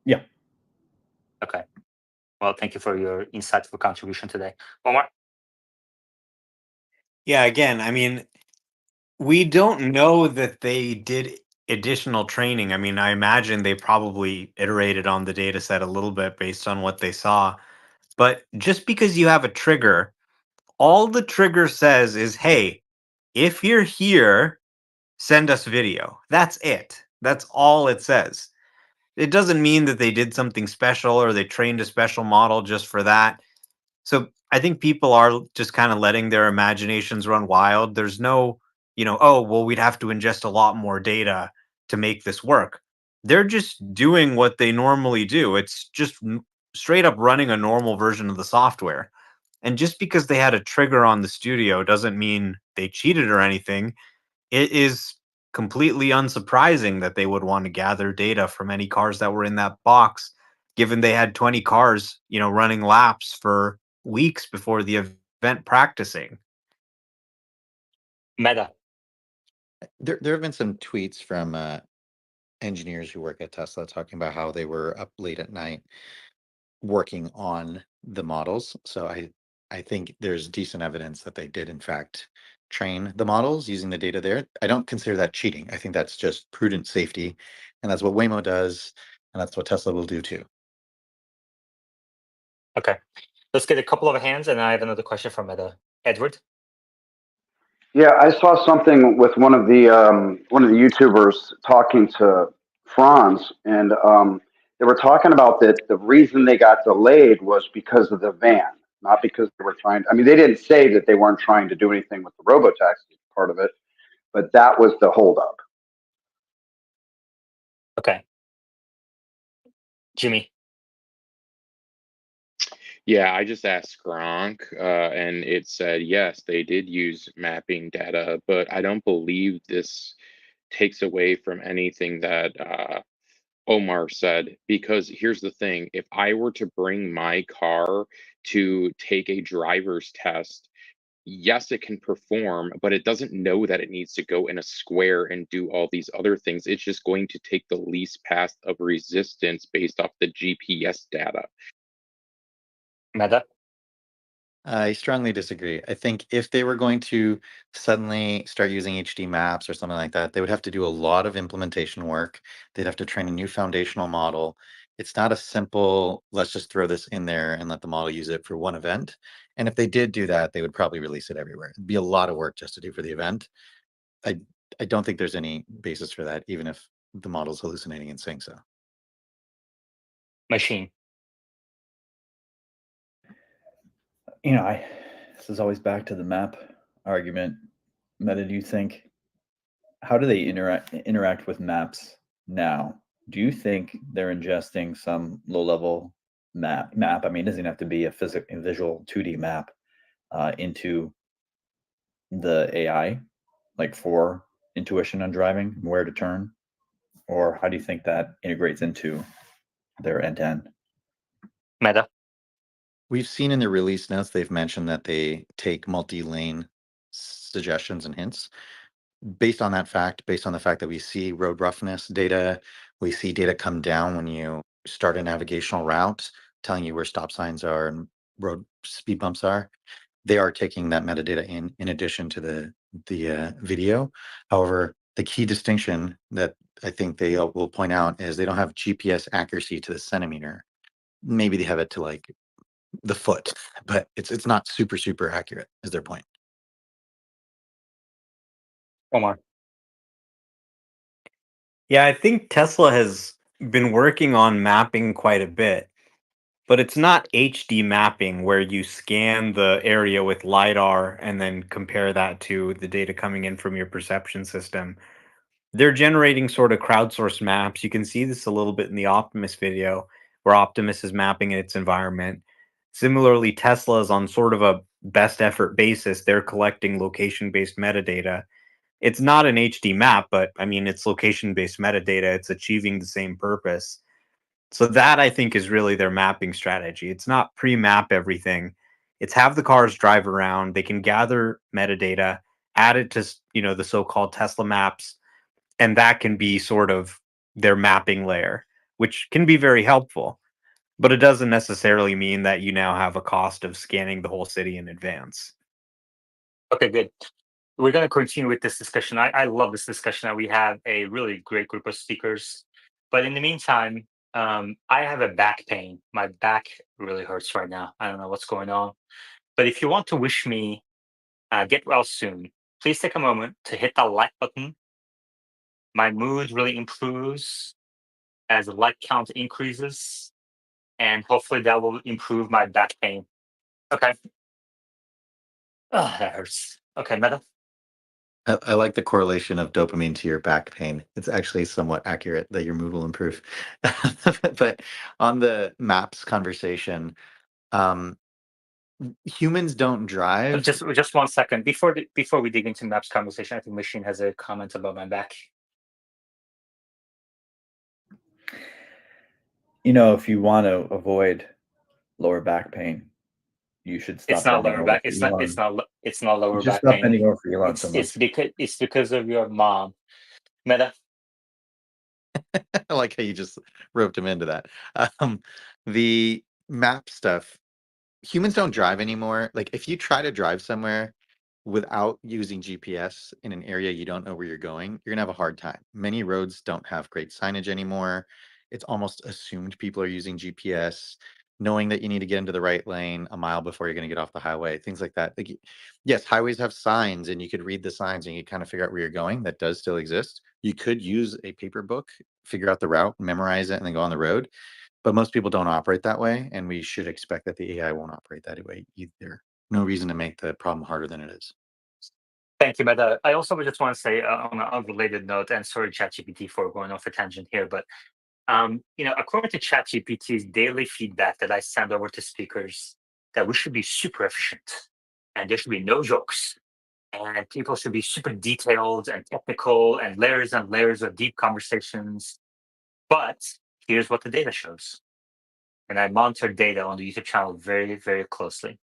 Yeah. Okay. Well, thank you for your insightful contribution today. Omar? Yeah, again, I mean, we don't know that they did additional training. I mean, I imagine they probably iterated on the data set a little bit based on what they saw. But just because you have a trigger, all the trigger says is, hey, if you're here, send us video. That's it. That's all it says. It doesn't mean that they did something special or they trained a special model just for that. So I think people are just kind of letting their imaginations run wild. There's no, oh, well, we'd have to ingest a lot more data to make this work. They're just doing what they normally do. It's just straight up running a normal version of the software. And just because they had a trigger on the studio doesn't mean they cheated or anything. It is completely unsurprising that they would want to gather data from any cars that were in that box, given they had 20 cars, running laps for weeks before the event practicing. Meta. There have been some tweets from engineers who work at Tesla talking about how they were up late at night working on the models. So I think there's decent evidence that they did in fact train the models using the data there. I don't consider that cheating. I think that's just prudent safety, and that's what Waymo does, and that's what Tesla will do too. Okay, let's get a couple of hands, and I have another question from Edward. Yeah, I saw something with one of the YouTubers talking to France, and they were talking about that the reason they got delayed was because of the van, not because they were trying. I mean, they didn't say that they weren't trying to do anything with the robotaxi part of it, but that was the holdup. Okay. Jimmy. Yeah, I just asked Gronk, and it said yes, they did use mapping data, but I don't believe this takes away from anything that Omar said, because here's the thing, if I were to bring my car to take a driver's test, yes, it can perform, but it doesn't know that it needs to go in a square and do all these other things. It's just going to take the least path of resistance based off the GPS data. Meta. I strongly disagree. I think if they were going to suddenly start using HD maps or something like that, they would have to do a lot of implementation work. They'd have to train a new foundational model. It's not a simple, let's just throw this in there and let the model use it for one event. And if they did do that, they would probably release it everywhere. It'd be a lot of work just to do for the event. I don't think there's any basis for that, even if the model's hallucinating and saying so. Machine. This is always back to the map argument. Meta, do you think, how do they interact with maps now? Do you think they're ingesting some low-level map? I mean, it doesn't have to be a visual 2D map into the AI, like for intuition on driving, where to turn, or how do you think that integrates into their end-to-end? Meta. We've seen in the release notes, they've mentioned that they take multi-lane suggestions and hints. Based on that fact, based on the fact that we see road roughness data, we see data come down when you start a navigational route, telling you where stop signs are and road speed bumps are. They are taking that metadata in addition to the video. However, the key distinction that I think they will point out is they don't have GPS accuracy to the centimeter. Maybe they have it to like the foot, but it's not super accurate, is their point. Omar. Yeah, I think Tesla has been working on mapping quite a bit, but it's not HD mapping where you scan the area with LiDAR and then compare that to the data coming in from your perception system. They're generating sort of crowdsourced maps. You can see this a little bit in the Optimus video, where Optimus is mapping its environment. Similarly, Tesla is on sort of a best effort basis. They're collecting location based metadata. It's not an HD map, but I mean, it's location based metadata. It's achieving the same purpose. So that I think is really their mapping strategy. It's not pre-map everything. It's have the cars drive around. They can gather metadata, add it to the so-called Tesla maps, and that can be sort of their mapping layer, which can be very helpful. But it doesn't necessarily mean that you now have a cost of scanning the whole city in advance. Okay, good. We're going to continue with this discussion. I love this discussion. We have a really great group of speakers. But in the meantime, I have a back pain. My back really hurts right now. I don't know what's going on. But if you want to wish me get well soon, please take a moment to hit the like button. My mood really improves as the like count increases. And hopefully that will improve my back pain. Okay. Oh, that hurts. Okay, Meta. I like the correlation of dopamine to your back pain. It's actually somewhat accurate that your mood will improve. But on the maps conversation, humans don't drive. Just 1 second before we dig into maps conversation. I think Machine has a comment about my back. If you want to avoid lower back pain, you should stop. It's not bending lower over back. for It's not. Elon. It's not lower Just back stop pain. bending over for Elon so much. It's because of your mom, Meta. I like how you just roped him into that. The map stuff, humans don't drive anymore. Like if you try to drive somewhere without using GPS in an area you don't know where you're going, you're gonna have a hard time. Many roads don't have great signage anymore. It's almost assumed people are using GPS. knowing that you need to get into the right lane a mile before you're going to get off the highway, things like that. Like, yes, highways have signs and you could read the signs and you kind of figure out where you're going. That does still exist. You could use a paper book, figure out the route, memorize it, and then go on the road. But most people don't operate that way, and we should expect that the AI won't operate that way either. No reason to make the problem harder than it is. Thank you, Meta. I also just want to say on an unrelated note, and sorry, ChatGPT, for going off a tangent here, but according to ChatGPT's daily feedback that I send over to speakers, that we should be super efficient, and there should be no jokes, and people should be super detailed and technical, and layers of deep conversations. But here's what the data shows, and I monitor data on the YouTube channel very, very closely.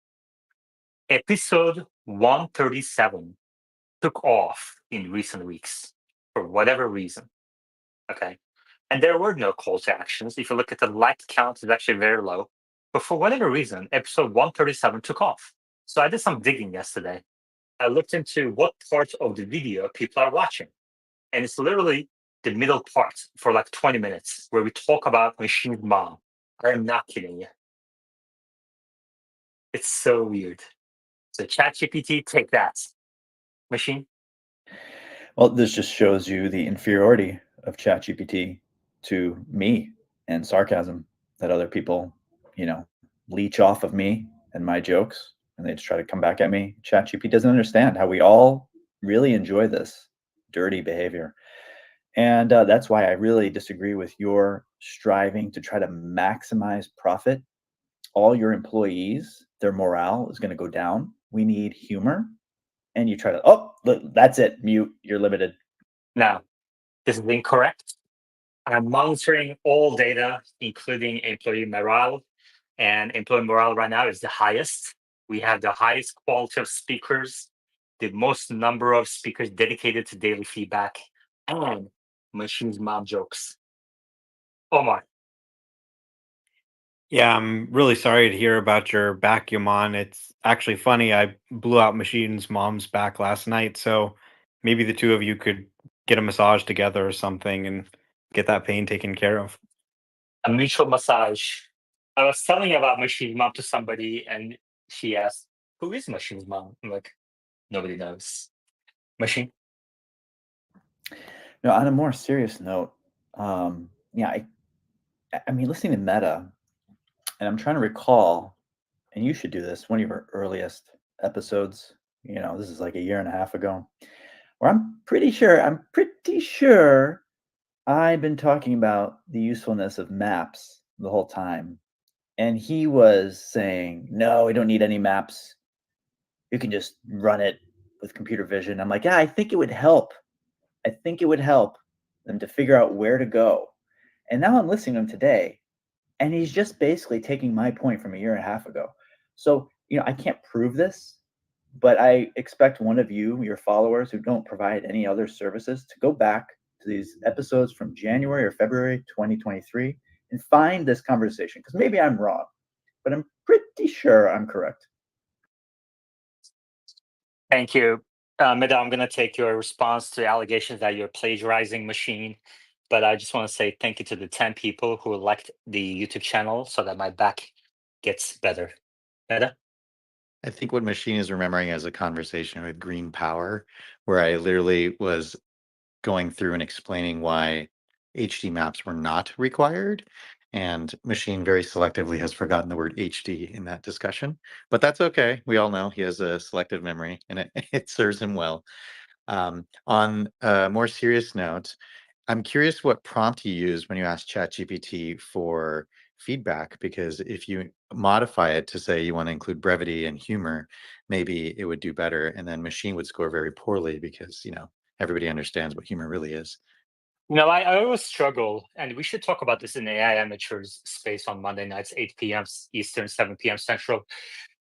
Episode 137 took off in recent weeks for whatever reason. Okay. And there were no call to actions. If you look at the like count, it's actually very low. But for whatever reason, episode 137 took off. So I did some digging yesterday. I looked into what part of the video people are watching. And it's literally the middle part for like 20 minutes where we talk about Machine Mom. I'm not kidding you. It's so weird. So ChatGPT, take that. Machine. Well, this just shows you the inferiority of ChatGPT to me and sarcasm that other people, leech off of me and my jokes, and they just try to come back at me. ChatGPT doesn't understand how we all really enjoy this dirty behavior. And that's why I really disagree with your striving to try to maximize profit. All your employees, their morale is going to go down. We need humor. And you try to, look, that's it, mute, you're limited. Now, this is incorrect. I'm monitoring all data, including employee morale. And employee morale right now is the highest. We have the highest quality of speakers, the most number of speakers dedicated to daily feedback, and Machine's mom jokes. Omar. Yeah, I'm really sorry to hear about your back, Yaman. It's actually funny. I blew out Machine's mom's back last night, so maybe the two of you could get a massage together or something and get that pain taken care of. A mutual massage. I was telling about Machine's mom to somebody, and she asked, "Who is Machine's mom?" I'm like, nobody knows. Machine. No, on a more serious note, yeah, I mean, listening to Meta, and I'm trying to recall, and you should do this, one of your earliest episodes, this is like a year and a half ago, where I'm pretty sure I've been talking about the usefulness of maps the whole time. And he was saying, no, we don't need any maps. You can just run it with computer vision. I'm like, yeah, I think it would help. I think it would help them to figure out where to go. And now I'm listening to him today, and he's just basically taking my point from a year and a half ago. So, I can't prove this, but I expect one of you, your followers who don't provide any other services, to go back to these episodes from January or February 2023 and find this conversation, because maybe I'm wrong, but I'm pretty sure I'm correct. Thank you. Meda, I'm going to take your response to allegations that you're plagiarizing Machine. But I just want to say thank you to the 10 people who liked the YouTube channel so that my back gets better. Meda? I think what Machine is remembering is a conversation with Green Power, where I literally was going through and explaining why HD maps were not required. And Machine very selectively has forgotten the word HD in that discussion. But that's okay. We all know he has a selective memory and it serves him well. On a more serious note, I'm curious what prompt you use when you ask ChatGPT for feedback, because if you modify it to say you want to include brevity and humor, maybe it would do better, and then Machine would score very poorly because, everybody understands what humor really is. I always struggle, and we should talk about this in AI Amateurs space on Monday nights, 8 p.m. Eastern, 7 p.m. Central.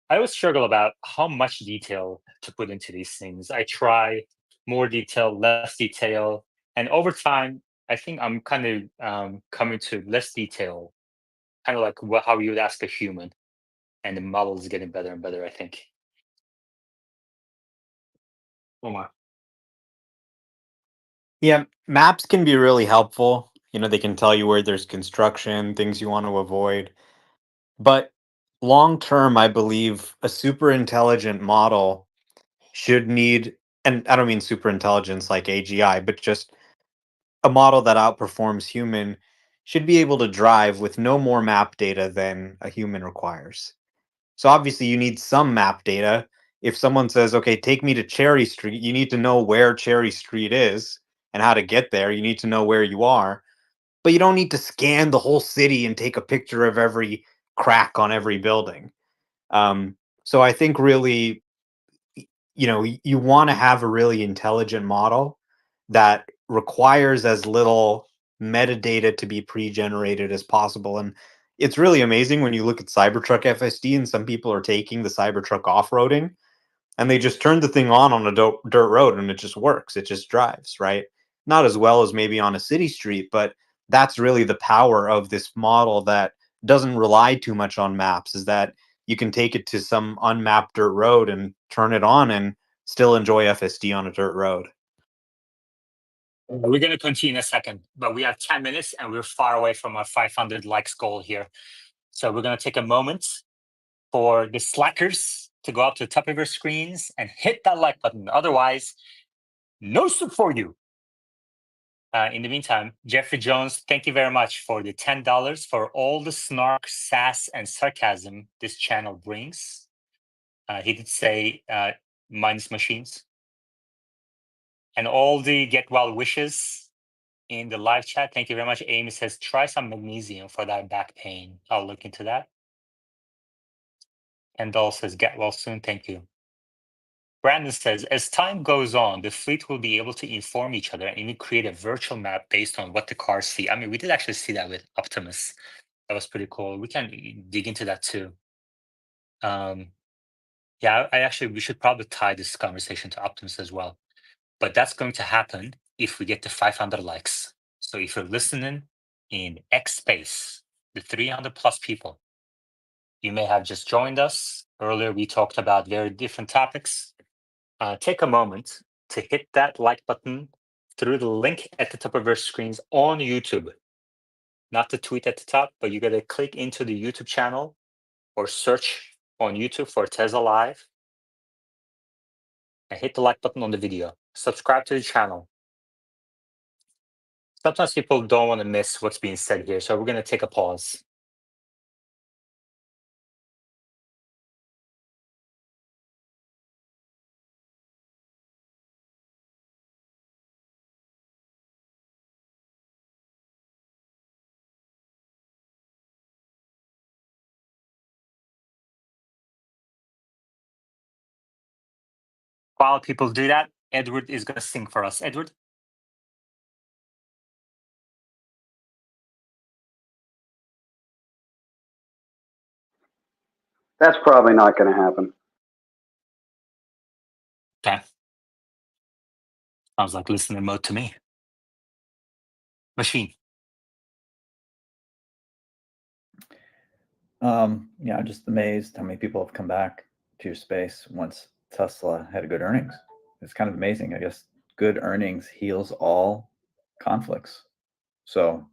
I always struggle about how much detail to put into these things. I try more detail, less detail, and over time, I think I'm kind of coming to less detail, kind of like how you would ask a human, and the model is getting better and better, I think. Omar. Yeah, maps can be really helpful. They can tell you where there's construction, things you want to avoid. But long term, I believe a super intelligent model should need, and I don't mean super intelligence like AGI, but just a model that outperforms human should be able to drive with no more map data than a human requires. So obviously you need some map data. If someone says, "Okay, take me to Cherry Street," you need to know where Cherry Street is and how to get there. You need to know where you are, but you don't need to scan the whole city and take a picture of every crack on every building. So I think really, you want to have a really intelligent model that requires as little metadata to be pre-generated as possible. And it's really amazing when you look at Cybertruck FSD and some people are taking the Cybertruck off-roading and they just turn the thing on a dirt road and it just works. It just drives, right? Not as well as maybe on a city street, but that's really the power of this model that doesn't rely too much on maps, is that you can take it to some unmapped dirt road and turn it on and still enjoy FSD on a dirt road. We're going to continue in a second, but we have 10 minutes and we're far away from our 500 likes goal here. So we're going to take a moment for the slackers to go up to the top of your screens and hit that like button. Otherwise, no soup for you. In the meantime, Jeffrey Jones, thank you very much for the $10 for all the snark, sass, and sarcasm this channel brings. He did say minus machines. And all the get well wishes in the live chat. Thank you very much. Amy says, try some magnesium for that back pain. I'll look into that. And Doll says, get well soon. Thank you. Brandon says, as time goes on, the fleet will be able to inform each other and even create a virtual map based on what the cars see. I mean, we did actually see that with Optimus. That was pretty cool. We can dig into that too. Yeah, we should probably tie this conversation to Optimus as well. But that's going to happen if we get to 500 likes. So if you're listening in X space, the 300 plus people, you may have just joined us. Earlier, we talked about very different topics. Take a moment to hit that like button through the link at the top of your screens on YouTube. Not the tweet at the top, but you got to click into the YouTube channel or search on YouTube for Tesla Live and hit the like button on the video. Subscribe to the channel. Sometimes people don't want to miss what's being said here, so we're going to take a pause. While people do that, Edward is going to sing for us. Edward? That's probably not going to happen. Okay. Sounds like listener mode to me. Machine. Yeah, I'm just amazed how many people have come back to your space once Tesla had a good earnings. It's kind of amazing. I guess good earnings heals all conflicts. So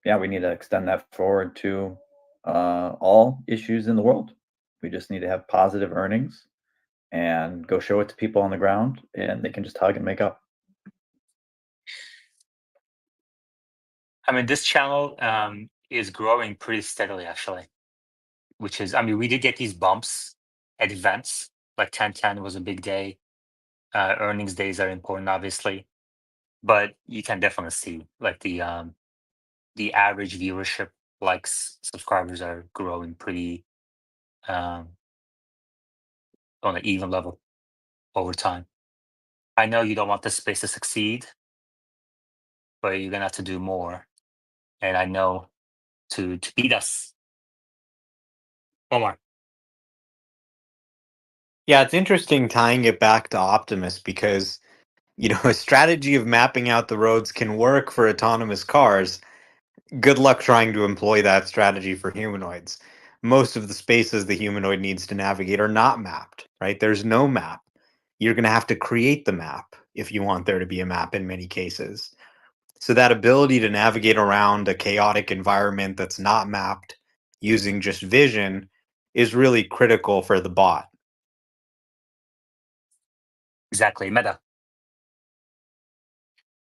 yeah, we need to extend that forward to all issues in the world. We just need to have positive earnings and go show it to people on the ground, and they can just hug and make up. I mean, this channel is growing pretty steadily, actually, which is, I mean, we did get these bumps at events, like 1010 was a big day. Earnings days are important, obviously, but you can definitely see like the average viewership, likes, subscribers are growing pretty on an even level over time. I know you don't want this space to succeed, but you're gonna have to do more. And I know to beat us. Omar. Yeah, it's interesting tying it back to Optimus because, a strategy of mapping out the roads can work for autonomous cars. Good luck trying to employ that strategy for humanoids. Most of the spaces the humanoid needs to navigate are not mapped, right? There's no map. You're going to have to create the map if you want there to be a map in many cases. So that ability to navigate around a chaotic environment that's not mapped using just vision is really critical for the bot. Exactly. Meta.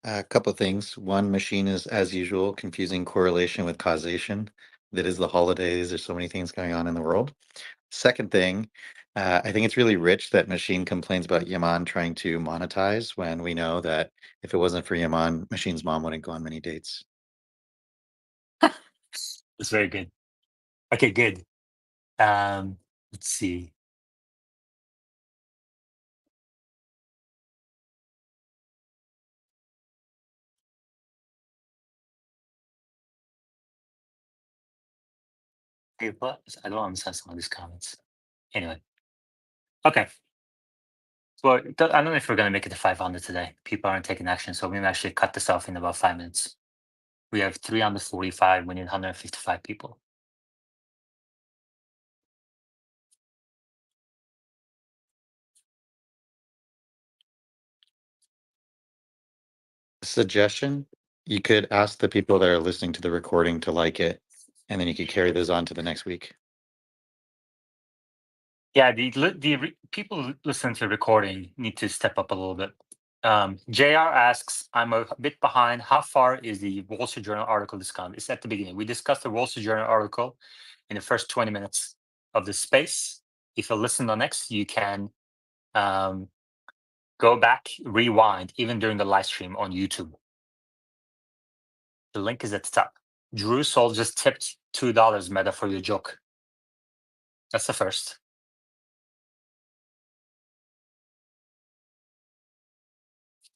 A couple of things. One, machine is, as usual, confusing correlation with causation. That is the holidays. There's so many things going on in the world. Second thing, I think it's really rich that machine complains about Yaman trying to monetize when we know that if it wasn't for Yaman, machine's mom wouldn't go on many dates. It's very good. Okay, good. Let's see. Hey, what? I don't understand some of these comments. Anyway. Okay. Well, I don't know if we're going to make it to 500 today. People aren't taking action, so we may actually cut this off in about 5 minutes. We have 345. We need 155 people. Suggestion, you could ask the people that are listening to the recording to like it, and then you could carry those on to the next week. Yeah, people who listen to the recording need to step up a little bit. JR asks, I'm a bit behind. How far is the Wall Street Journal article discount? It's at the beginning. We discussed the Wall Street Journal article in the first 20 minutes of the space. If you listen to next, you can go back, rewind, even during the live stream on YouTube. The link is at the top. Drew Sol just tipped $2, Meta, for your joke. That's the first.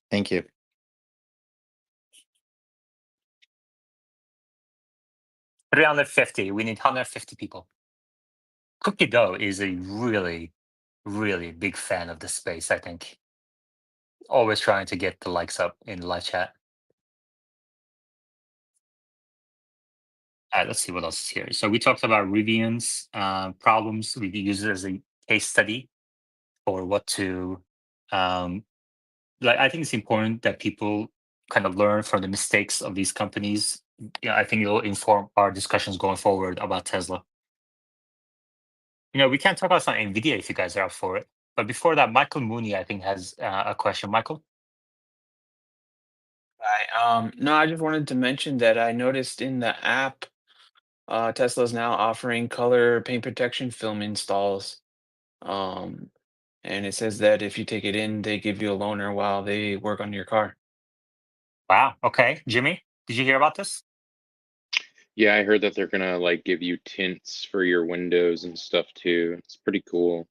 Thank you. $350. We need 150 people. Cookie Dough is a really, really big fan of the space, I think. Always trying to get the likes up in the live chat. All right, let's see what else is here. So we talked about Rivian's problems. We use it as a case study for what to I think it's important that people kind of learn from the mistakes of these companies. Yeah, I think it'll inform our discussions going forward about Tesla. We can talk about some NVIDIA if you guys are up for it. But before that, Michael Mooney, I think, has a question. Michael? Hi. No, I just wanted to mention that I noticed in the app, Tesla is now offering color paint protection film installs. And it says that if you take it in, they give you a loaner while they work on your car. Wow. Okay. Jimmy, did you hear about this? Yeah, I heard that they're gonna give you tints for your windows and stuff too. It's pretty cool.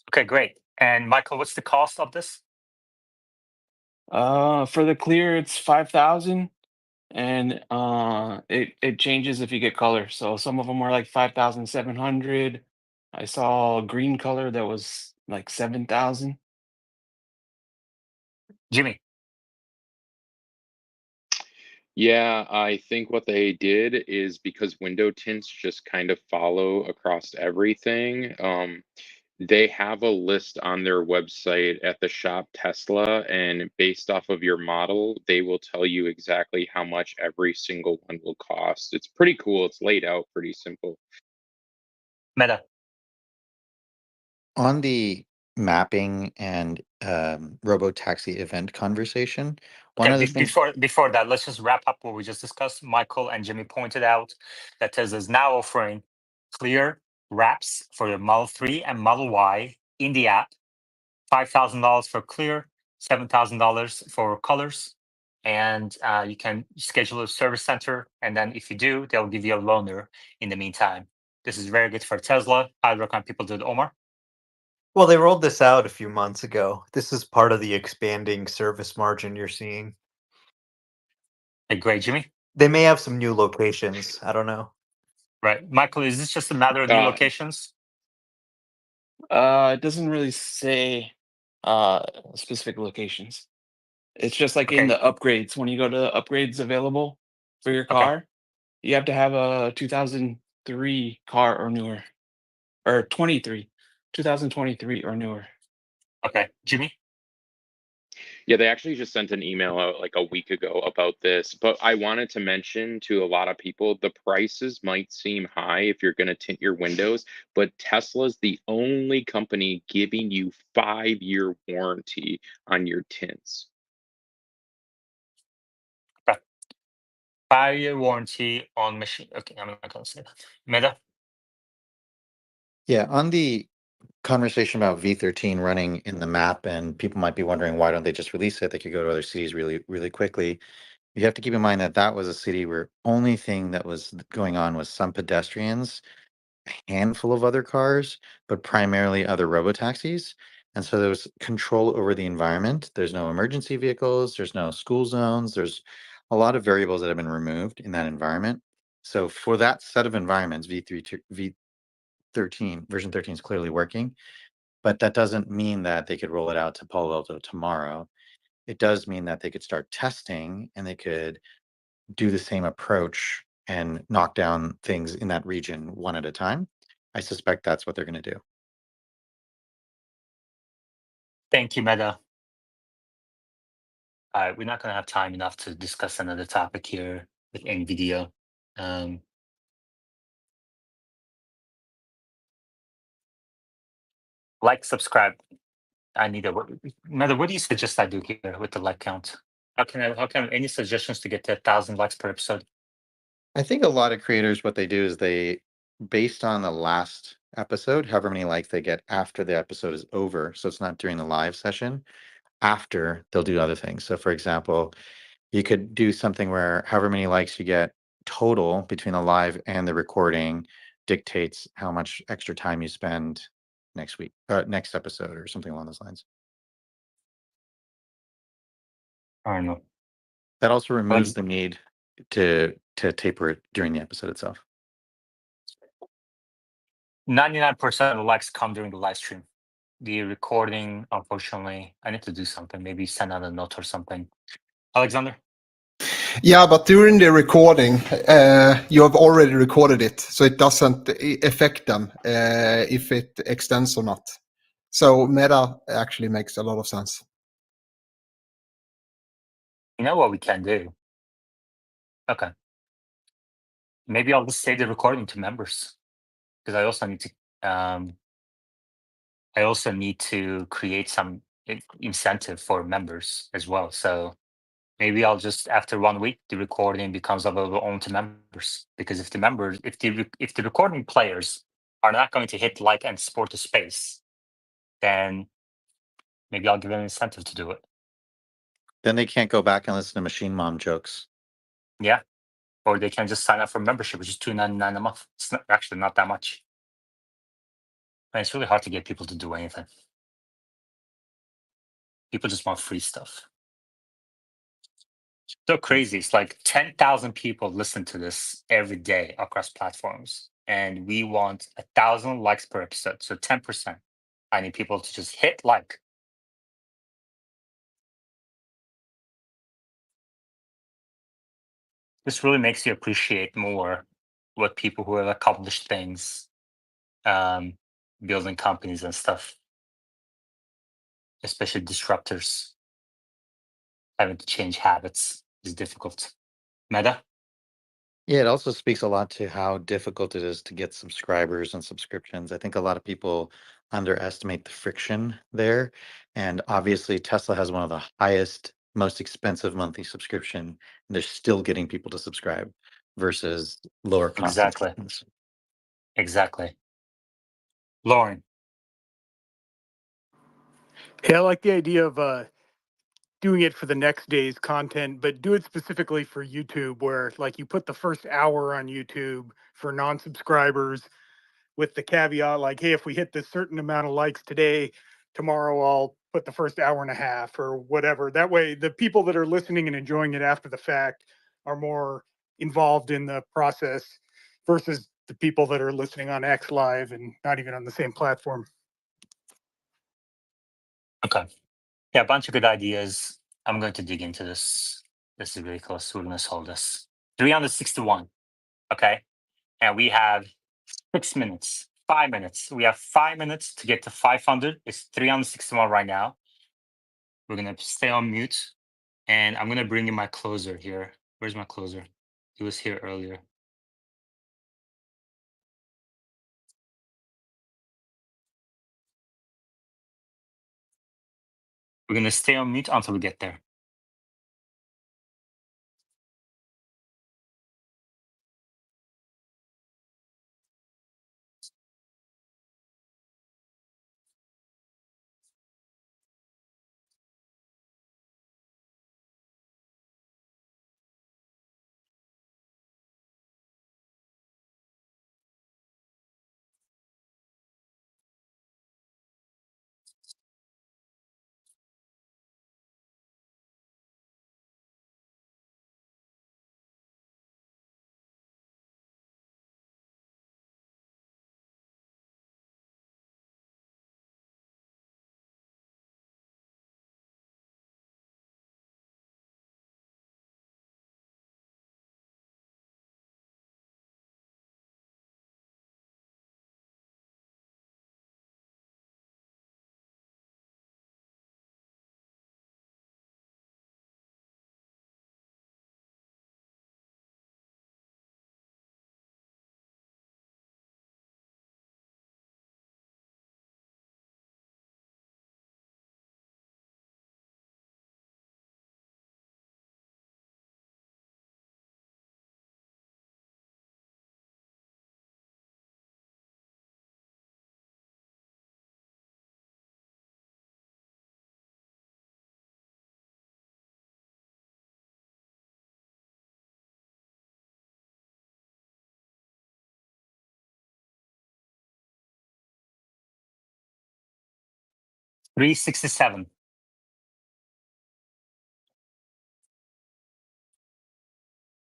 Okay, great. And Michael, what's the cost of this? For the clear, it's 5,000, and it changes if you get color. So some of them are like 5,700. I saw a green color that was like 7,000. Jimmy. Yeah, I think what they did is because window tints just kind of follow across everything. They have a list on their website at the shop Tesla, and based off of your model, they will tell you exactly how much every single one will cost. It's pretty cool. It's laid out pretty simple. Meta. On the mapping and robo-taxi event conversation, one Okay, of the things... before that, let's just wrap up what we just discussed. Michael and Jimmy pointed out that Tesla is now offering clear wraps for the Model 3 and Model Y in the app. $5,000 for clear, $7,000 for colors. And you can schedule a service center. And then if you do, they'll give you a loaner in the meantime. This is very good for Tesla. I recommend people do it. Omar? Well, they rolled this out a few months ago. This is part of the expanding service margin you're seeing. Hey, great, Jimmy. They may have some new locations. I don't know. Right. Michael, is this just a matter of new locations? It doesn't really say specific locations. It's just like in the upgrades. When you go to upgrades available for your car, you have to have a 2003 car or newer, or 2023 or newer. Okay, Jimmy? Yeah, they actually just sent an email out like a week ago about this, but I wanted to mention to a lot of people the prices might seem high if you're going to tint your windows, but Tesla's the only company giving you 5-year warranty on your tints. 5-year warranty on machine. Okay, I'm not going to say that. Meta? Yeah, on the conversation about V13 running in the map, and people might be wondering why don't they just release it? They could go to other cities really, really quickly. You have to keep in mind that that was a city where only thing that was going on was some pedestrians, a handful of other cars, but primarily other robotaxis. And so there was control over the environment. There's no emergency vehicles, there's no school zones, there's a lot of variables that have been removed in that environment. So for that set of environments, V13, version 13 is clearly working, but that doesn't mean that they could roll it out to Palo Alto tomorrow. It does mean that they could start testing and they could do the same approach and knock down things in that region one at a time. I suspect that's what they're going to do. Thank you, Meta. All right, we're not going to have time enough to discuss another topic here with NVIDIA. Like, subscribe. I need a Meta. What do you suggest I do here with the like count? How can any suggestions to get to 1,000 likes per episode? I think a lot of creators, what they do is they, based on the last episode, however many likes they get after the episode is over, so it's not during the live session, after they'll do other things. So for example, you could do something where however many likes you get total between the live and the recording dictates how much extra time you spend next week, next episode, or something along those lines. I don't know. That also removes the need to taper it during the episode itself. 99% of the likes come during the live stream. The recording, unfortunately, I need to do something. Maybe send out a note or something. Alexander? Yeah, but during the recording, you have already recorded it, so it doesn't affect them if it extends or not. So meta actually makes a lot of sense. You know what we can do? Okay. Maybe I'll just save the recording to members, because I also need to create some incentive for members as well. So maybe I'll just, after 1 week, the recording becomes available only to members. Because if the recording players are not going to hit like and support the space, then maybe I'll give them an incentive to do it. Then they can't go back and listen to Machine Mom jokes. Yeah. Or they can just sign up for membership, which is $2.99 a month. It's actually not that much. And it's really hard to get people to do anything. People just want free stuff. So crazy. It's like 10,000 people listen to this every day across platforms. And we want 1,000 likes per episode. So 10%. I need people to just hit like. This really makes you appreciate more what people who have accomplished things, building companies and stuff, especially disruptors. Having to change habits is difficult. Meta? Yeah, it also speaks a lot to how difficult it is to get subscribers and subscriptions. I think a lot of people underestimate the friction there. And obviously, Tesla has one of the highest, most expensive monthly subscription, and they're still getting people to subscribe versus lower cost. Exactly. Exactly. Lauren? Yeah, I like the idea of doing it for the next day's content, but do it specifically for YouTube, where like you put the first hour on YouTube for non-subscribers with the caveat like, hey, if we hit this certain amount of likes today, tomorrow I'll put the first hour and a half or whatever. That way the people that are listening and enjoying it after the fact are more involved in the process versus the people that are listening on X Live and not even on the same platform. Okay. Yeah, a bunch of good ideas. I'm going to dig into this. This is really close. We're going to solve this. 361. Okay. And we have 6 minutes, 5 minutes. We have 5 minutes to get to 500. It's 361 right now. We're gonna stay on mute, and I'm gonna bring in my closer here. Where's my closer? He was here earlier. We're gonna stay on mute until we get there. $367.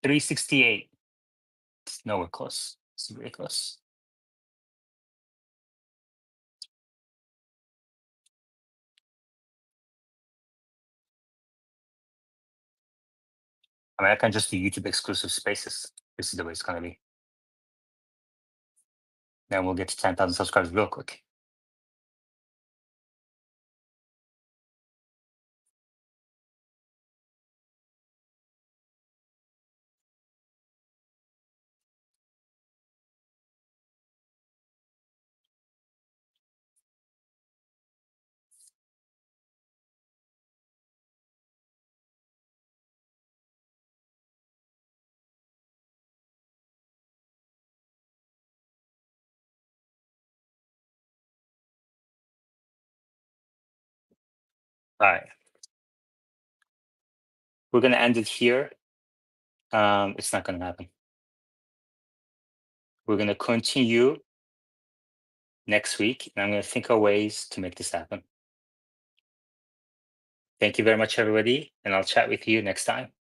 $368. It's nowhere close. It's very close. I mean, I can just do YouTube exclusive spaces. This is the way it's gonna be. Then we'll get to 10,000 subscribers real quick. All right. We're gonna end it here. It's not gonna happen. We're gonna continue next week, and I'm gonna think of ways to make this happen. Thank you very much, everybody, and I'll chat with you next time.